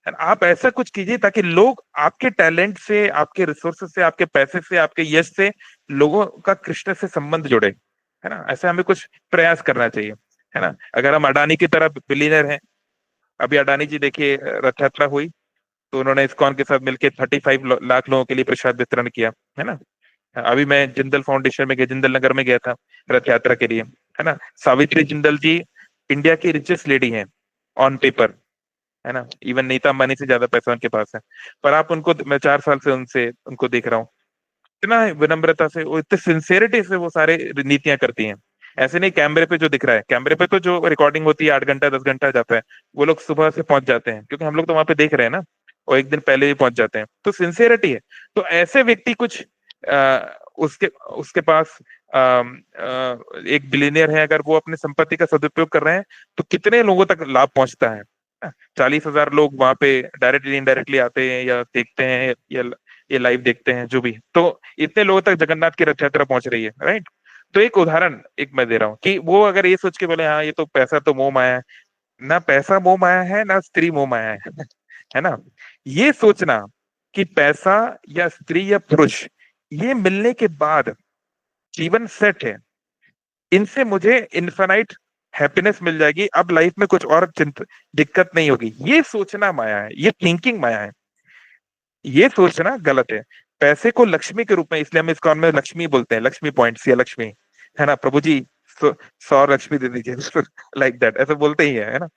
आप ऐसा कुछ कीजिए ताकि लोग आपके टैलेंट से, आपके रिसोर्सेज से, आपके पैसे से, आपके यश से लोगों का कृष्ण से संबंध जुड़े, है ना। ऐसे हमें कुछ प्रयास करना चाहिए, है ना। अगर हम अडानी की तरह बिलीनियर हैं, अभी अडानी जी देखिए रथ यात्रा हुई, तो उन्होंने इस्कॉन के साथ मिलकर 35 लाख लोगों के लिए प्रसाद वितरण किया, है ना। अभी मैं जिंदल फाउंडेशन में गया, जिंदल नगर में गया था रथ यात्रा के लिए, है ना। सावित्री जिंदल जी इंडिया की रिचेस्ट लेडी हैं ऑन पेपर, है ना। इवन नीता अंबानी से ज्यादा पैसा उनके पास है। पर आप उनको, मैं 4 साल से उनको देख रहा हूँ, इतना विनम्रता से, वो इतने सिंसेरिटी से वो सारे नीतियां करती हैं। ऐसे नहीं कैमरे पे जो दिख रहा है, कैमरे पे तो जो रिकॉर्डिंग होती है 8 घंटा 10 घंटा जाता है, वो लोग सुबह से पहुंच जाते हैं, क्योंकि हम लोग तो वहां पे देख रहे हैं ना, और एक दिन पहले भी पहुंच जाते हैं, तो सिंसियरिटी है। तो ऐसे व्यक्ति कुछ उसके उसके पास एक बिलियनियर है, अगर वो अपनी संपत्ति का सदुपयोग कर रहे हैं, तो कितने लोगों तक लाभ पहुंचता है। 40,000 लोग वहां पे डायरेक्टली इनडायरेक्टली आते हैं, या देखते हैं, या ये लाइव देखते हैं, जो भी। तो इतने लोगों तक जगन्नाथ की रथ यात्रा पहुंच रही है, राइट। तो एक उदाहरण एक मैं दे रहा हूँ कि वो अगर ये सोच के बोले हाँ ये तो पैसा तो मोह माया है, ना पैसा मोह माया है ना स्त्री मोह माया है है ना। ये सोचना कि पैसा या स्त्री या पुरुष ये मिलने के बाद जीवन सेट है, इनसे मुझे इन्फिनाइट हैप्पीनेस मिल जाएगी, अब लाइफ में कुछ और दिक्कत नहीं होगी, ये सोचना माया है, ये थिंकिंग माया है, ये सोचना गलत है। पैसे को लक्ष्मी के रूप में, इसलिए हम इसको में लक्ष्मी बोलते हैं, लक्ष्मी पॉइंट्स या लक्ष्मी, है ना, प्रभु जी 100 लक्ष्मी दे दीजिए लाइक दैट, ऐसे बोलते ही है ना।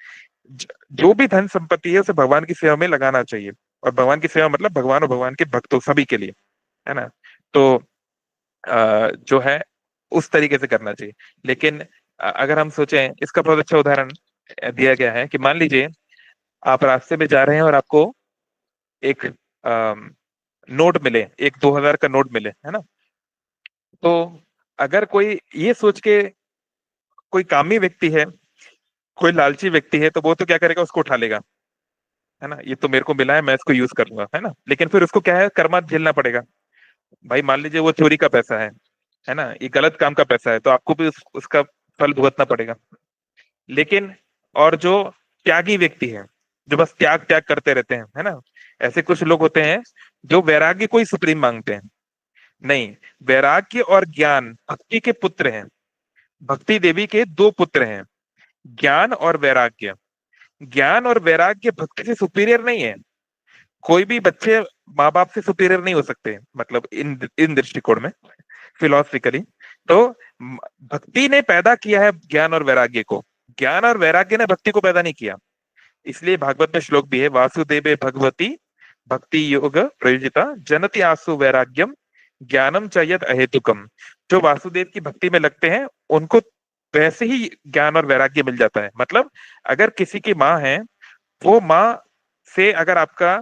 जो भी धन संपत्ति है उसे भगवान की सेवा में लगाना चाहिए, और भगवान की सेवा मतलब भगवान और भगवान के भक्तों सभी के लिए, है ना। तो जो है उस तरीके से करना चाहिए। लेकिन अगर हम सोचें, इसका बहुत अच्छा उदाहरण दिया गया है कि मान लीजिए आप रास्ते में जा रहे हैं और आपको एक नोट मिले, एक 2000 का नोट मिले, है ना। तो अगर कोई ये सोच के, कोई कामी व्यक्ति है, कोई लालची व्यक्ति है, तो वो तो क्या करेगा, उसको उठा लेगा, है ना, ये तो मेरे को मिला है मैं इसको यूज कर लूंगा, है ना। लेकिन फिर उसको क्या है, कर्मा झेलना पड़ेगा। भाई मान लीजिए वो चोरी का पैसा है ना, ये गलत काम का पैसा है, तो आपको भी उसका फल भुगतना पड़ेगा। लेकिन और जो त्यागी व्यक्ति है, जो बस त्याग त्याग करते रहते हैं, है ना, ऐसे कुछ लोग होते हैं जो वैराग्य को ही सुप्रीम मांगते हैं। नहीं, वैराग्य और ज्ञान भक्ति के पुत्र हैं, भक्ति देवी के दो पुत्र हैं, ज्ञान और वैराग्य। ज्ञान और वैराग्य भक्ति से सुपीरियर नहीं है। कोई भी बच्चे माँ बाप से सुपीरियर नहीं हो सकते, मतलब इन इन दृष्टिकोण में, फिलोसफिकली। तो भक्ति ने पैदा किया है ज्ञान और वैराग्य को, ज्ञान और वैराग्य ने भक्ति को पैदा नहीं किया। इसलिए भागवत में श्लोक भी है, वासुदेवे भगवती भक्ति योग प्रयोजिता जनति आसु वैराग्यम ज्ञानम च यद अहेतुकम। जो वासुदेव की भक्ति में लगते हैं उनको वैसे ही ज्ञान और वैराग्य मिल जाता है। मतलब अगर किसी की माँ है, वो माँ से अगर आपका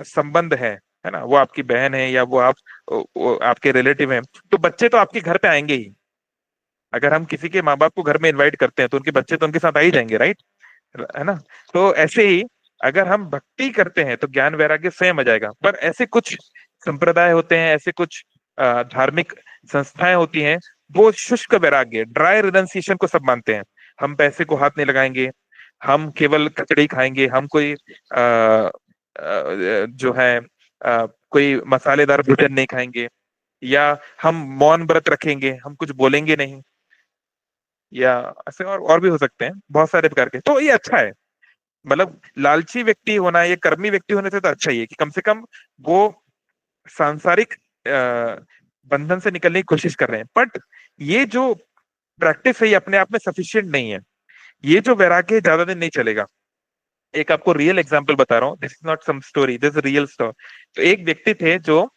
संबंध है ना, वो आपकी बहन है या वो आपके रिलेटिव हैं, तो बच्चे तो आपके घर पे आएंगे ही। अगर हम किसी के माँ बाप को घर में इनवाइट करते हैं तो उनके बच्चे तो उनके साथ आ ही जाएंगे, राइट, है ना। तो ऐसे ही अगर हम भक्ति करते हैं तो ज्ञान वैराग्य स्वयं आ जाएगा। पर ऐसे कुछ संप्रदाय होते हैं, ऐसे कुछ धार्मिक संस्थाएं होती हैं, वो शुष्क वैराग्य, ड्राई रिनंसिएशन को सब मानते हैं। हम पैसे को हाथ नहीं लगाएंगे, हम केवल खिचड़ी खाएंगे, हम कोई जो है कोई मसालेदार भोजन नहीं खाएंगे, या हम मौन व्रत रखेंगे, हम कुछ बोलेंगे नहीं, या ऐसे और भी हो सकते हैं बहुत सारे प्रकार के। तो ये अच्छा है, मतलब लालची व्यक्ति होना, ये कर्मी व्यक्ति होने से तो अच्छा ही है कि कम से कम वो सांसारिक बंधन से निकलने की कोशिश कर रहे हैं। बट ये जो प्रैक्टिस है ये अपने आप में सफिशिएंट नहीं है। ये जो वैराग्य है ज्यादा दिन नहीं चलेगा। एक आपको रियल एग्जांपल बता रहा हूँ, this is not some story, this real story. तो एक व्यक्ति थे जो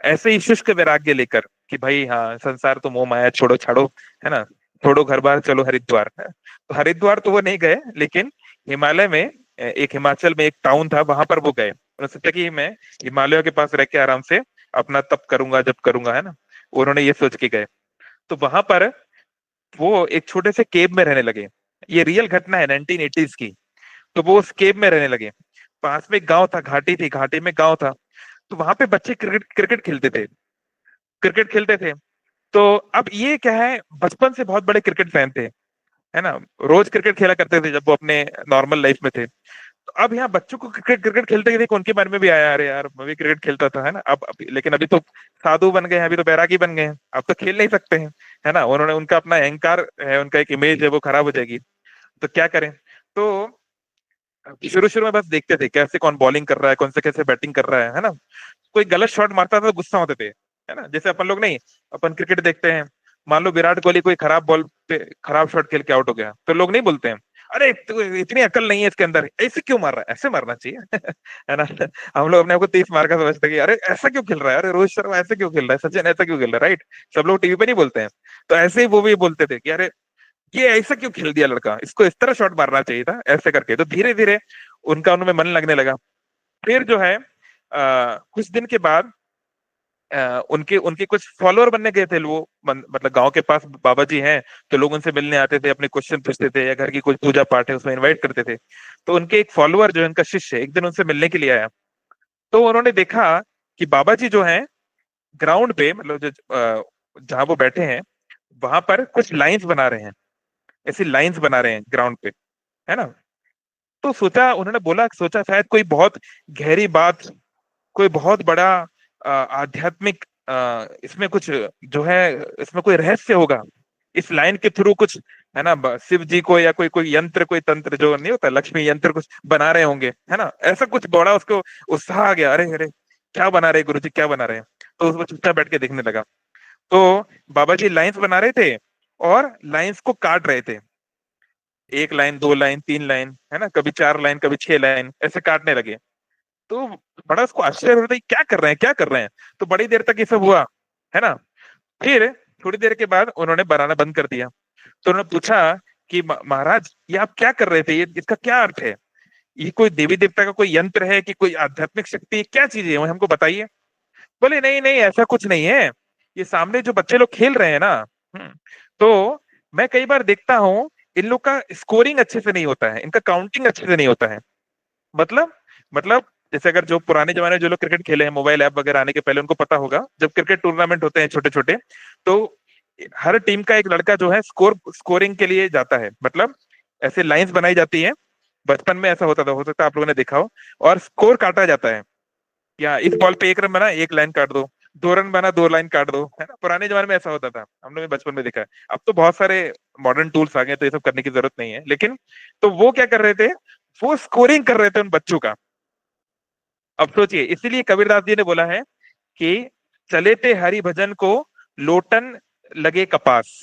ऐसे ही शुष्क वैराग्य लेकर कि भाई हाँ संसार तो मोह माया, छोड़ो छाड़ो, है ना, छोड़ो घर बार, चलो हरिद्वार। तो हरिद्वार तो वो नहीं गए, लेकिन हिमालय में एक, हिमाचल में एक टाउन था, वहां पर वो गए। उन्होंने सोचा कि मैं हिमालय के पास रह के आराम से अपना तप करूंगा, जब करूंगा, है ना। उन्होंने ये सोच के गए। तो वहां पर वो एक छोटे से केव में रहने लगे। ये रियल घटना है 1980s की। तो वो उस केव में रहने लगे। पास में एक गांव था, घाटी थी, घाटी में गांव था। तो वहां पे बच्चे क्रिकेट क्रिकेट खेलते थे, क्रिकेट खेलते थे। तो अब ये क्या है, बचपन से बहुत बड़े क्रिकेट फैन थे, है ना, रोज क्रिकेट खेला करते थे जब वो अपने नॉर्मल लाइफ में थे। तो अब यहाँ बच्चों को क्रिकेट क्रिकेट खेलते देख उनके मन में भी आया, अरे यार मैं भी क्रिकेट खेलता था, है ना। लेकिन अभी तो साधु बन गए हैं, अभी तो बैरागी बन गए हैं, अब तो खेल नहीं सकते हैं, है ना। उन्होंने, उनका अपना अहंकार है, उनका एक इमेज है, वो खराब हो जाएगी। तो क्या करें। तो शुरू शुरू में बस देखते थे कैसे कौन बॉलिंग कर रहा है, कौन से कैसे बैटिंग कर रहा है ना। कोई गलत शॉट मारता था तो गुस्सा होते थे, है ना। जैसे अपन लोग नहीं, अपन क्रिकेट देखते हैं, मान लो विराट कोहली कोई खराब बॉल पे खराब शॉट खेल के आउट हो गया, तो लोग नहीं बोलते हैं अरे इतनी अकल नहीं है इसके अंदर, ऐसे क्यों मार रहा है, ऐसे मारना चाहिए है ना। हम लोग अपने आप को 30 मार का समझते हैं कि अरे ऐसा क्यों खेल रहा है, अरे रोहित शर्मा ऐसे क्यों खेल रहा है, सचिन ऐसा क्यों खेल रहा है, राइट। सब लोग टीवी पे नहीं बोलते हैं। तो ऐसे ही वो भी बोलते थे कि अरे ये ऐसा क्यों खेल दिया लड़का, इसको इस तरह शॉट मारना चाहिए था, ऐसे करके। तो धीरे धीरे उनका उनमें मन लगने लगा। फिर जो है कुछ दिन के बाद उनके उनके कुछ फॉलोअर बनने गए थे लोग, मतलब गांव के पास बाबा जी हैं, तो लोग उनसे मिलने आते थे, अपने क्वेश्चन पूछते थे, या घर की कोई पूजा पाठ है उसमें इनवाइट करते थे। तो उनके एक फॉलोअर जो है, उनका शिष्य, एक दिन उनसे मिलने के लिए आया। तो उन्होंने देखा कि बाबा जी जो हैं ग्राउंड पे, मतलब जो जहाँ वो बैठे हैं, वहां पर कुछ लाइंस बना रहे हैं, ऐसी लाइंस बना रहे हैं ग्राउंड पे, है ना। तो सोचा, उन्होंने बोला, सोचा शायद कोई बहुत गहरी बात, कोई बहुत बड़ा आध्यात्मिक इसमें कुछ जो है, इसमें कोई रहस्य होगा इस लाइन के थ्रू कुछ, है ना। शिव जी को या कोई कोई यंत्र, कोई तंत्र जो नहीं होता, लक्ष्मी यंत्र कुछ बना रहे होंगे, है ना। ऐसा कुछ बड़ा उसको उत्साह आ गया, अरे अरे क्या बना रहे गुरु जी, क्या बना रहे हैं। तो उसको चुपचाप बैठ के देखने लगा। तो बाबा जी लाइंस बना रहे थे और लाइंस को काट रहे थे, एक लाइन, दो लाइन, तीन लाइन, है ना, कभी चार लाइन, कभी छह लाइन, ऐसे काटने लगे। तो बड़ा उसको आश्चर्य हो रहा था, क्या कर रहे हैं, क्या कर रहे हैं। तो बड़ी देर तक ये सब हुआ, है ना। फिर थोड़ी देर के बाद उन्होंने बनाना बंद कर दिया। तो उन्होंने पूछा कि महाराज ये आप क्या कर रहे थे, ये इसका क्या अर्थ है, ये कोई देवी देवता का कोई यंत्र है कि कोई आध्यात्मिक शक्ति है, क्या चीज है, वो हमको बताइए। बोले नहीं नहीं, ऐसा कुछ नहीं है, ये सामने जो बच्चे लोग खेल रहे हैं ना, तो मैं कई बार देखता हूँ इन लोग का स्कोरिंग अच्छे से नहीं होता है, इनका काउंटिंग अच्छे से नहीं होता है। मतलब मतलब जैसे अगर जो पुराने जमाने में जो लोग क्रिकेट खेले हैं, मोबाइल ऐप वगैरह आने के पहले उनको पता होगा, जब क्रिकेट टूर्नामेंट होते हैं छोटे छोटे, तो हर टीम का एक लड़का जो है स्कोरिंग के लिए जाता है। मतलब ऐसे लाइंस बनाई जाती है, बचपन में ऐसा होता था, हो सकता है आप लोगों ने देखा हो, और स्कोर काटा जाता है। या इस बॉल पे एक रन बना, एक लाइन काट दो, दो रन बना, दो लाइन काट दो, है ना। पुराने जमाने में ऐसा होता था, हम लोग बचपन में देखा है। अब तो बहुत सारे मॉडर्न टूल्स आ गए, तो ये सब करने की जरूरत नहीं है। लेकिन तो वो क्या कर रहे थे, वो स्कोरिंग कर रहे थे उन बच्चों का। अब सोचिए, इसीलिए कबीरदास जी ने बोला है कि चले थे हरि भजन को, लोटन लगे कपास।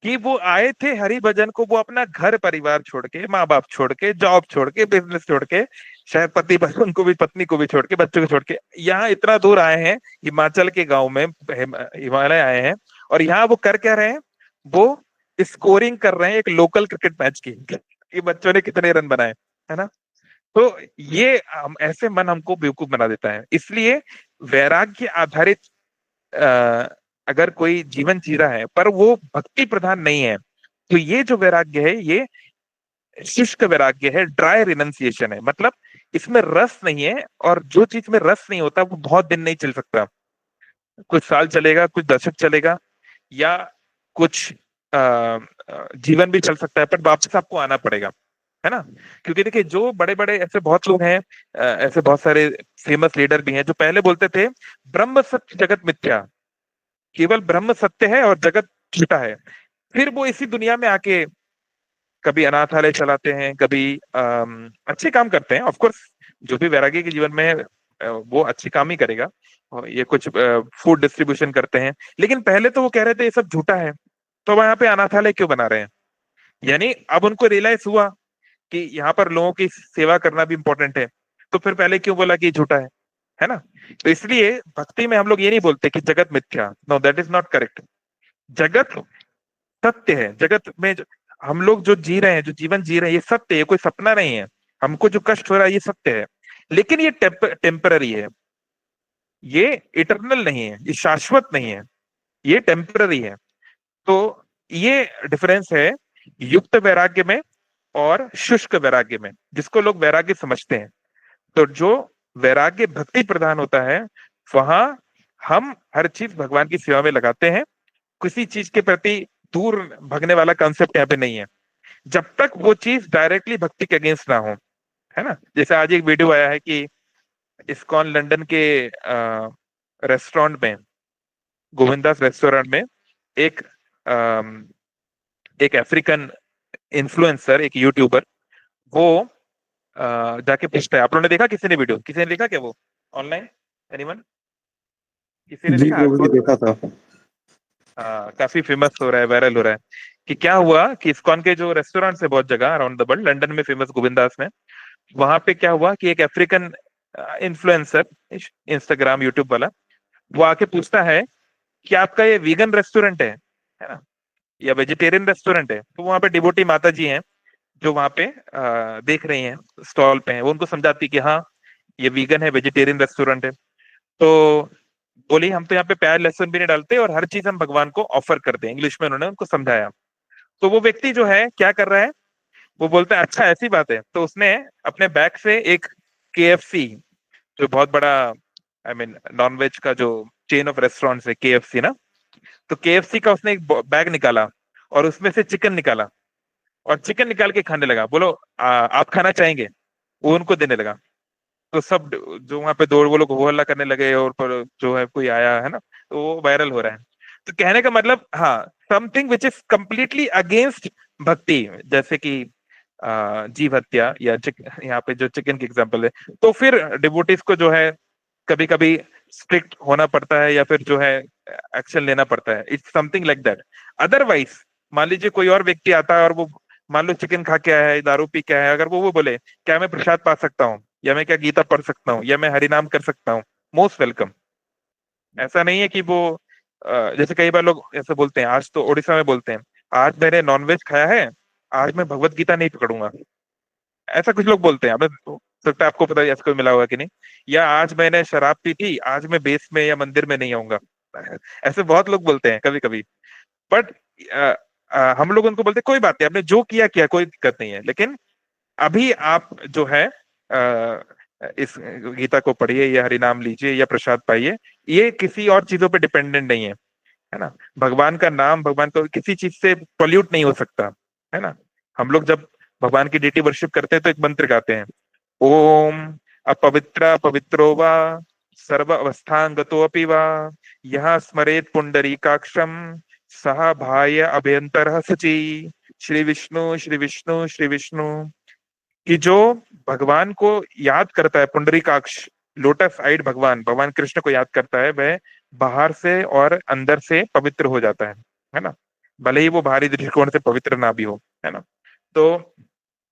कि वो आए थे हरि भजन को, वो अपना घर परिवार छोड़ के, माँ बाप छोड़ के, जॉब छोड़ के, बिजनेस छोड़ के, शायद पति उनको भी, पत्नी को भी छोड़ के, बच्चों को छोड़ के, यहाँ इतना दूर आए हैं, हिमाचल के गांव में, हिमालय आए हैं। और यहाँ वो कर क्या रहे हैं, वो स्कोरिंग कर रहे हैं एक लोकल क्रिकेट मैच की, कि बच्चों ने कितने रन बनाए, है ना। तो ये ऐसे मन हमको बेवकूफ बना देता है। इसलिए वैराग्य आधारित अगर कोई जीवन जी रहा है पर वो भक्ति प्रधान नहीं है, तो ये जो वैराग्य है, ये शुष्क वैराग्य है, ड्राई रिनंसिएशन है। मतलब इसमें रस नहीं है, और जो चीज में रस नहीं होता वो बहुत दिन नहीं चल सकता। कुछ साल चलेगा, कुछ दशक चलेगा, या कुछ जीवन भी चल सकता है, पर वापस आपको आना पड़ेगा, है ना। क्योंकि देखिए, जो बड़े बड़े ऐसे बहुत लोग हैं, ऐसे बहुत सारे फेमस लीडर भी हैं, जो पहले बोलते थे ब्रह्म सत्य जगत मिथ्या, केवल ब्रह्म सत्य है और जगत झूठा है। फिर वो इसी दुनिया में आके कभी अनाथालय चलाते हैं, कभी अच्छे काम करते हैं। ऑफ कोर्स जो भी वैरागी के जीवन में है, वो अच्छे काम ही करेगा। और ये कुछ फूड डिस्ट्रीब्यूशन करते हैं, लेकिन पहले तो वो कह रहे थे ये सब झूठा है, तो वहां पे अनाथालय क्यों बना रहे हैं। यानी अब उनको रियलाइज हुआ कि यहाँ पर लोगों की सेवा करना भी इंपॉर्टेंट है, तो फिर पहले क्यों बोला कि झूठा है ना। तो इसलिए भक्ति में हम लोग ये नहीं बोलते कि जगत मिथ्या, know that is not correct. जगत सत्य है, जगत में हम लोग जो जी रहे हैं, जो जीवन जी रहे हैं, ये सत्य है, कोई सपना नहीं है। हमको जो कष्ट हो रहा है ये सत्य है, लेकिन ये टेम्पररी है, ये इटर्नल नहीं है, ये शाश्वत नहीं है, ये टेम्पररी है। तो ये डिफरेंस है युक्त वैराग्य में और शुष्क वैराग्य में, जिसको लोग वैराग्य समझते हैं। तो जो वैराग्य भक्ति प्रधान होता है, वहां हम हर चीज भगवान की सेवा में लगाते हैं, किसी चीज के प्रति दूर भगने वाला कंसेप्ट यहाँ पे नहीं है, जब तक वो चीज डायरेक्टली भक्ति के अगेंस्ट ना हो, है ना। जैसे आज एक वीडियो आया है कि इस्कॉन लंदन के रेस्टोरेंट में, गोविंदास रेस्टोरेंट में, एक एक अफ्रीकन इन्फ्लुएंसर, एक यूट्यूबर, वो जाके पूछता है, आप लोगों ने देखा, किसी ने वीडियो, किसी ने देखा क्या वो ऑनलाइन, एनीवन, किसी ने जी देखा प्रभु जी, आजकल। देखा था। काफी फेमस हो रहा है, वायरल हो रहा है, कि क्या हुआ कि इस्कॉन के जो रेस्टोरेंट है बहुत जगह अराउंड द वर्ल्ड, लंदन में फेमस गोविंदास में, वहां पे क्या हुआ कि एक अफ्रीकन इन्फ्लुएंसर, इंस्टाग्राम यूट्यूब वाला, वो आके पूछता है कि आपका ये वीगन रेस्टोरेंट है ना, या वेजिटेरियन रेस्टोरेंट है। तो वहां पे डिवोटी माता जी हैं, जो वहां पे देख रही हैं, स्टॉल पे हैं, वो उनको समझाती कि हाँ ये वीगन है, वेजिटेरियन रेस्टोरेंट है। तो बोली हम तो यहाँ पे प्याज लहसुन भी नहीं डालते, और हर चीज हम भगवान को ऑफर करते हैं, इंग्लिश में उन्होंने उनको समझाया। तो वो व्यक्ति जो है क्या कर रहा है, वो बोलता है अच्छा ऐसी बात है। तो उसने अपने बैग से एक KFC, जो बहुत बड़ा, आई मीन नॉन वेज का जो चेन ऑफ रेस्टोरेंट्स है KFC ना, तो केएफसी का उसने एक बैग निकाला और उसमें से चिकन निकाला और चिकन निकाल के खाने लगा। बोलो आप खाना चाहेंगे? वो उनको देने लगा। तो सब जो वहां पे दौड़ वो लोग हो हल्ला करने लगे और पर जो है कोई आया है ना, तो वो वायरल हो रहा है। तो कहने का मतलब हाँ, something which is completely against भक्ति, जैसे कि जीव हत्या या यहाँ पे जो चिकन की एग्जांपल है, तो फिर डिवोटीज को जो है कभी कभी स्ट्रिक्ट होना पड़ता है या फिर जो है एक्शन लेना पड़ता है। It's something like that. Otherwise मान लीजिए कोई और व्यक्ति आता है और वो मान लो चिकन खा के आया है, दारू पी के आया है, अगर वो बोले क्या मैं प्रसाद पा सकता हूँ, या मैं क्या गीता पढ़ सकता हूँ, या मैं हरिनाम कर सकता हूँ, मोस्ट वेलकम। ऐसा नहीं है कि वो जैसे कई बार लोग ऐसे बोलते हैं, आज तो उड़ीसा में बोलते हैं आज मैंने नॉनवेज खाया है, आज मैं भगवत गीता नहीं पकड़ूंगा। ऐसा कुछ लोग बोलते हैं, हमें हो सकता है आपको पता है ऐसा कोई मिला होगा कि नहीं। या आज मैंने शराब पी थी, आज मैं बेस में या मंदिर में नहीं आऊंगा। ऐसे बहुत लोग बोलते हैं कभी कभी। बट हम लोग उनको बोलते हैं कोई बात नहीं, आपने जो किया किया, कोई दिक्कत नहीं है, लेकिन अभी आप जो है इस गीता को पढ़िए या हरिनाम लीजिए या प्रसाद पाइए। ये किसी और चीजों पे डिपेंडेंट नहीं है ना। भगवान का नाम, भगवान को किसी चीज से पोल्यूट नहीं हो सकता, है ना। हम लोग जब भगवान की डेटी वर्शिप करते हैं तो एक मंत्र गाते हैं, ओम अपवित्र पवित्रो वा सर्व अवस्थांगतोऽपि वा यह स्मरेत पुंडरीकाक्षम सह भाय अभ्यंतर सची। श्री विष्णु श्री विष्णु श्री विष्णु। कि जो भगवान को याद करता है, पुंडरीकाक्ष लोटस आइड भगवान, भगवान कृष्ण को याद करता है, वह बाहर से और अंदर से पवित्र हो जाता है ना। भले ही वो बाहरी दृष्टिकोण से पवित्र ना भी हो, है ना। तो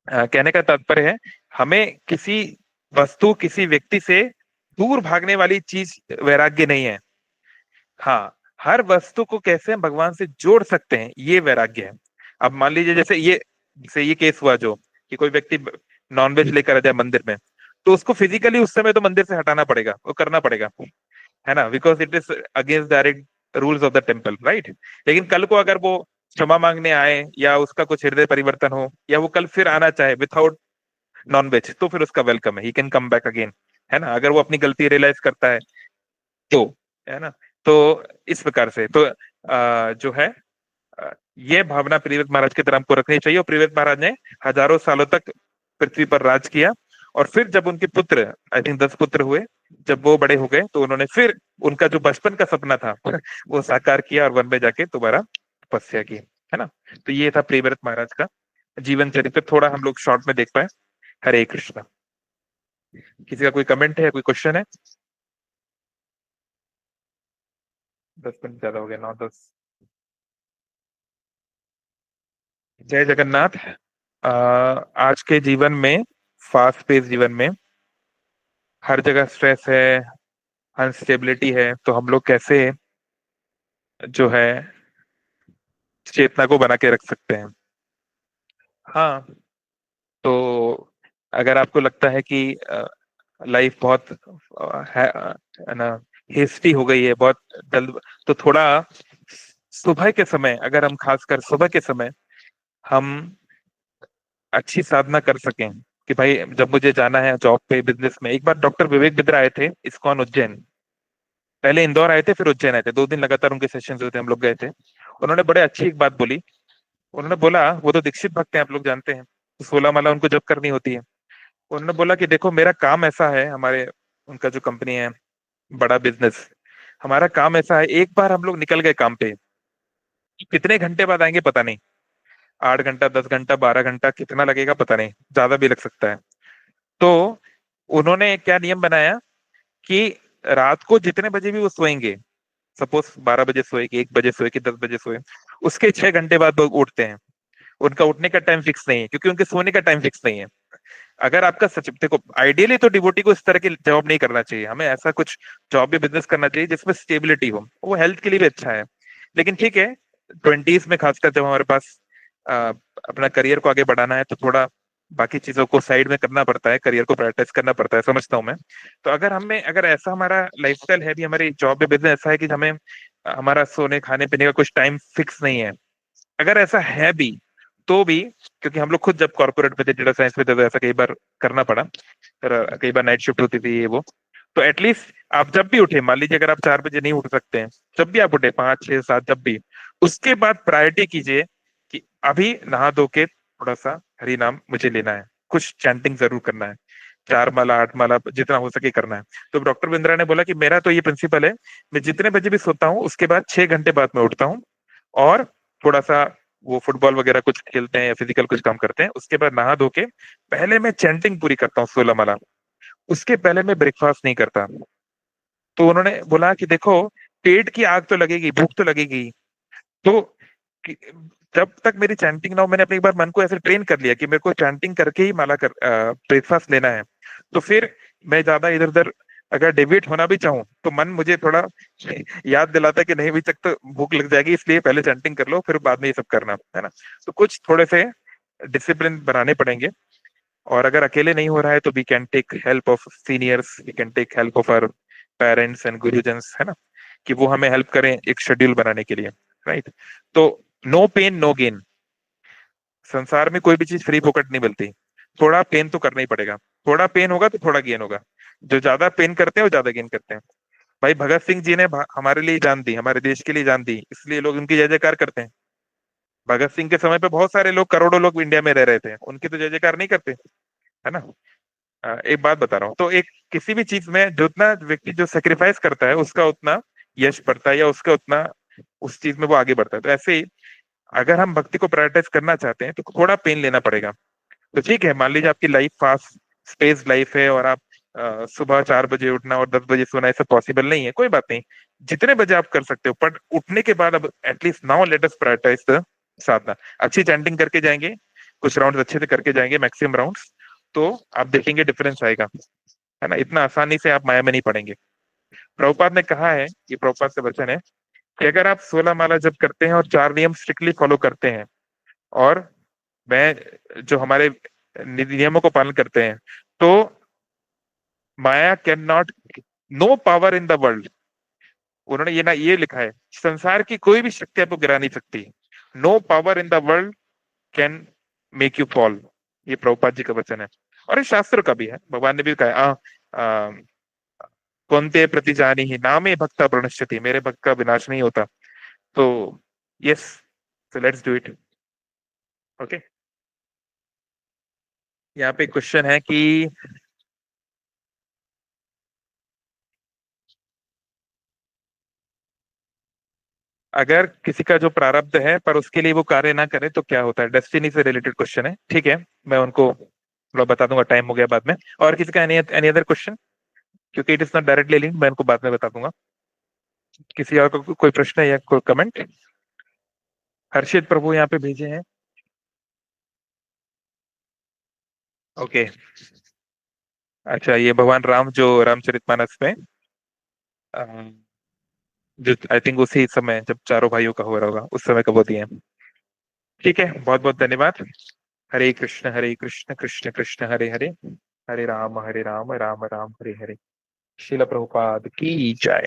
कहने का तात्पर्य है, हमें किसी वस्तु किसी व्यक्ति से दूर भागने वाली चीज वैराग्य नहीं है। हाँ, हर वस्तु को कैसे हम भगवान से जोड़ सकते हैं, ये वैराग्य है। अब मान लीजिए जैसे ये केस हुआ जो कि कोई व्यक्ति नॉनवेज लेकर आ जाए मंदिर में, तो उसको फिजिकली उस समय तो मंदिर से हटाना पड़ेगा, वो करना पड़ेगा, है ना, because it is against direct rules of the temple, right. लेकिन कल को अगर वो क्षमा मांगने आए या उसका कुछ हृदय परिवर्तन हो या वो कल फिर आना चाहे विथआउट नॉनवेज, तो फिर उसका वेलकम है, he can come back again, है ना, अगर वो अपनी गलती रियलाइज करता है तो, है ना। तो इस प्रकार से तो जो है ये भावना प्रीवियत महाराज की तरह हमको रखनी चाहिए। और प्रीवियत महाराज ने हजारों सालों तक पृथ्वी पर राज किया, और फिर जब उनके पुत्र, आई थिंक 10 पुत्र हुए, जब वो बड़े हो गए तो उन्होंने फिर उनका जो बचपन का सपना था वो साकार किया और वन में जाके दोबारा तपस्या की, है ना। तो ये था प्रीवियत महाराज का जीवन चरित्र, थोड़ा हम लोग शॉर्ट में देख पाए। हरे कृष्णा। किसी का कोई कमेंट है, कोई क्वेश्चन है? 10 मिनट ज्यादा हो गया, 9-10। जय जगन्नाथ। आज के जीवन में, फास्ट पेस जीवन में हर जगह स्ट्रेस है, अनस्टेबिलिटी है, तो हम लोग कैसे जो है चेतना को बना के रख सकते हैं? हाँ, तो अगर आपको लगता है कि लाइफ बहुत है ना, हेस्टी हो गई है, बहुत जल्द, तो थोड़ा सुबह के समय, अगर हम खासकर सुबह के समय हम अच्छी साधना कर सकें कि भाई जब मुझे जाना है जॉब पे, बिजनेस में। एक बार डॉक्टर विवेक बिंद्रा आए थे इस्कॉन उज्जैन, पहले इंदौर आए थे फिर उज्जैन आए थे, 2 दिन लगातार उनके सेशन हुए थे, हम लोग गए थे। उन्होंने बड़े अच्छी एक बात बोली। उन्होंने बोला, वो तो दीक्षित भक्त हैं, आप लोग जानते हैं, तो 16 माला उनको जब करनी होती है। उन्होंने बोला कि देखो मेरा काम ऐसा है, हमारे उनका जो कंपनी है, बड़ा बिजनेस, हमारा काम ऐसा है, एक बार हम लोग निकल गए काम पे, कितने घंटे बाद आएंगे पता नहीं, 8 घंटा, 10 घंटा, 12 घंटा, कितना लगेगा पता नहीं, ज्यादा भी लग सकता है। तो उन्होंने क्या नियम बनाया कि रात को जितने बजे भी वो सोएंगे, सपोज 12 बजे सोए कि 1 बजे सोए कि 10 बजे सोए, उसके 6 घंटे बाद वो उठते हैं। उनका उठने का टाइम फिक्स नहीं है, क्योंकि उनके सोने का टाइम फिक्स नहीं है। अगर आपका सच देखो, आइडियली तो डिवोटी को इस तरह की जॉब नहीं करना चाहिए, हमें ऐसा कुछ जॉब या बिजनेस करना चाहिए जिसमें स्टेबिलिटी हो, वो हेल्थ के लिए भी अच्छा है। लेकिन ठीक है, 20s में खासकर जब हमारे पास अपना करियर को आगे बढ़ाना है, तो थोड़ा बाकी चीजों को साइड में करना पड़ता है, करियर को प्रायोरिटाइज करना पड़ता है, समझता हूँ मैं। तो अगर हमें, अगर ऐसा हमारा लाइफस्टाइल है भी, हमारी जॉब या बिजनेस ऐसा है कि हमें हमारा सोने खाने पीने का कुछ टाइम फिक्स नहीं है, अगर ऐसा है भी तो भी, क्योंकि हम लोग खुद जब कॉर्पोरेट में थे, डेटा साइंस में थे, तो ऐसा कई बार करना पड़ा, कई बार नाइट शिफ्ट होती थी ये वो, तो एटलीस्ट आप जब भी उठे, मान लीजिए अगर आप 4 बजे नहीं उठ सकते हैं, जब भी आप उठे 5 6 7 जब भी, उसके बाद प्रायोरिटी कीजिए कि अभी नहा धो के थोड़ा सा हरि नाम मुझे लेना है, कुछ चैंटिंग जरूर करना है, 4 माला 8 माला जितना हो सके करना है। तो डॉक्टर बिंद्रा ने बोला कि मेरा तो ये प्रिंसिपल है, मैं जितने बजे भी सोता हूँ उसके बाद 6 घंटे बाद में उठता हूँ, और थोड़ा सा वो फुटबॉल वगैरह कुछ खेलते हैं या फिजिकल कुछ काम करते हैं, उसके बाद नहा धो के पहले मैं चैंटिंग पूरी करता हूँ 16 माला, उसके पहले मैं ब्रेकफास्ट नहीं करता। तो उन्होंने बोला कि देखो, पेट की आग तो लगेगी, भूख तो लगेगी, तो कि- जब तक मेरी चैंटिंग ना हो, मैंने अपने एक बार मन को ऐसे ट्रेन कर लिया कि मेरे को चैंटिंग करके ही माला कर ब्रेकफास्ट लेना है, तो फिर मैं ज्यादा इधर उधर अगर डेविएट होना भी चाहूँ तो मन मुझे थोड़ा याद दिलाता है कि नहीं, अभी तक तो भूख लग जाएगी, इसलिए पहले चैंटिंग कर लो, फिर बाद में ये सब करना है ना। तो कुछ थोड़े से डिसिप्लिन बनाने पड़ेंगे, और अगर अकेले नहीं हो रहा है तो we can take help of seniors, we can take help of our parents and गुरुजन्स, है ना, कि वो हमें हेल्प करें एक शेड्यूल बनाने के लिए, राइट। तो नो पेन नो गेन, संसार में कोई भी चीज फ्री फोकट नहीं मिलती, थोड़ा पेन तो करना ही पड़ेगा, थोड़ा पेन होगा तो थोड़ा गेन होगा, जो ज्यादा पेन करते हैं वो ज्यादा गेन करते हैं। भाई भगत सिंह जी ने हमारे लिए जान दी, हमारे देश के लिए जान दी, इसलिए लोग उनकी जय जयकार करते हैं। भगत सिंह के समय पे बहुत सारे लोग, करोड़ों लोग इंडिया में रह रहे थे, उनकी तो जय जयकार नहीं करते, है ना। एक बात बता रहा हूँ, तो एक किसी भी चीज में जो उतना व्यक्ति जो सेक्रीफाइस करता है उसका उतना यश बढ़ता है, या उसका उतना उस चीज में वो आगे बढ़ता है। तो ऐसे ही अगर हम भक्ति को प्रायोरिटाइज करना चाहते हैं तो थोड़ा पेन लेना पड़ेगा। तो ठीक है, मान लीजिए आपकी लाइफ फास्ट स्पेस लाइफ है, और आप सुबह 4 बजे उठना और 10 बजे सोना ऐसा पॉसिबल नहीं है, कोई बात नहीं, जितने बजे आप कर सकते हो, बट उठने के बाद अब at least now let us prioritise the sadhana. अच्छी चैंटिंग करके जाएंगे, कुछ राउंड अच्छे से करके जाएंगे, मैक्सिमम राउंड्स, तो आप देखेंगे डिफरेंस आएगा, है ना। इतना आसानी से आप माया में नहीं पड़ेंगे। प्रभुपाद ने कहा है, ये प्रभुपाद से वचन है, कि अगर आप 16 माला जब करते हैं और 4 नियम स्ट्रिक्टली फॉलो करते हैं, और मैं जो हमारे नियमों को पालन करते हैं, तो maya can not, no power in the world, उन्होंने ये ना ये लिखा है, संसार की कोई भी शक्ति आपको गिरा नहीं सकती, no power in the world can make you fall. ये प्रभुपाद जी का वचन है, और ये शास्त्र का भी है, भगवान ने भी कहा है, कौनते प्रति जानी ही नामे भक्ता प्रणश्यति, मेरे भक्त का विनाश नहीं होता। तो yes, so let's do it. Okay, यहाँ पे क्वेश्चन है कि अगर किसी का जो प्रारब्ध है पर उसके लिए वो कार्य ना करे तो क्या होता है, डेस्टिनी से रिलेटेड क्वेश्चन है, ठीक है, मैं उनको थोड़ा बता दूंगा, टाइम हो गया बाद में। और किसी का एनी एनी अदर क्वेश्चन, क्योंकि it is not directly linked, मैं उनको बाद में बता दूंगा। किसी और को कोई प्रश्न है या कोई कमेंट? हर्षित प्रभु यहाँ पे भेजे हैं। ओके, अच्छा, ये भगवान राम जो रामचरितमानस में, अ, जो आई थिंक उसी समय जब चारों भाइयों का हो रहा होगा उस समय का वो दिए हैं। ठीक है, बहुत बहुत धन्यवाद। हरे कृष्ण कृष्ण कृष्ण हरे हरे, हरे राम राम राम राम हरे हरे। शिला प्रभुपाद की जय।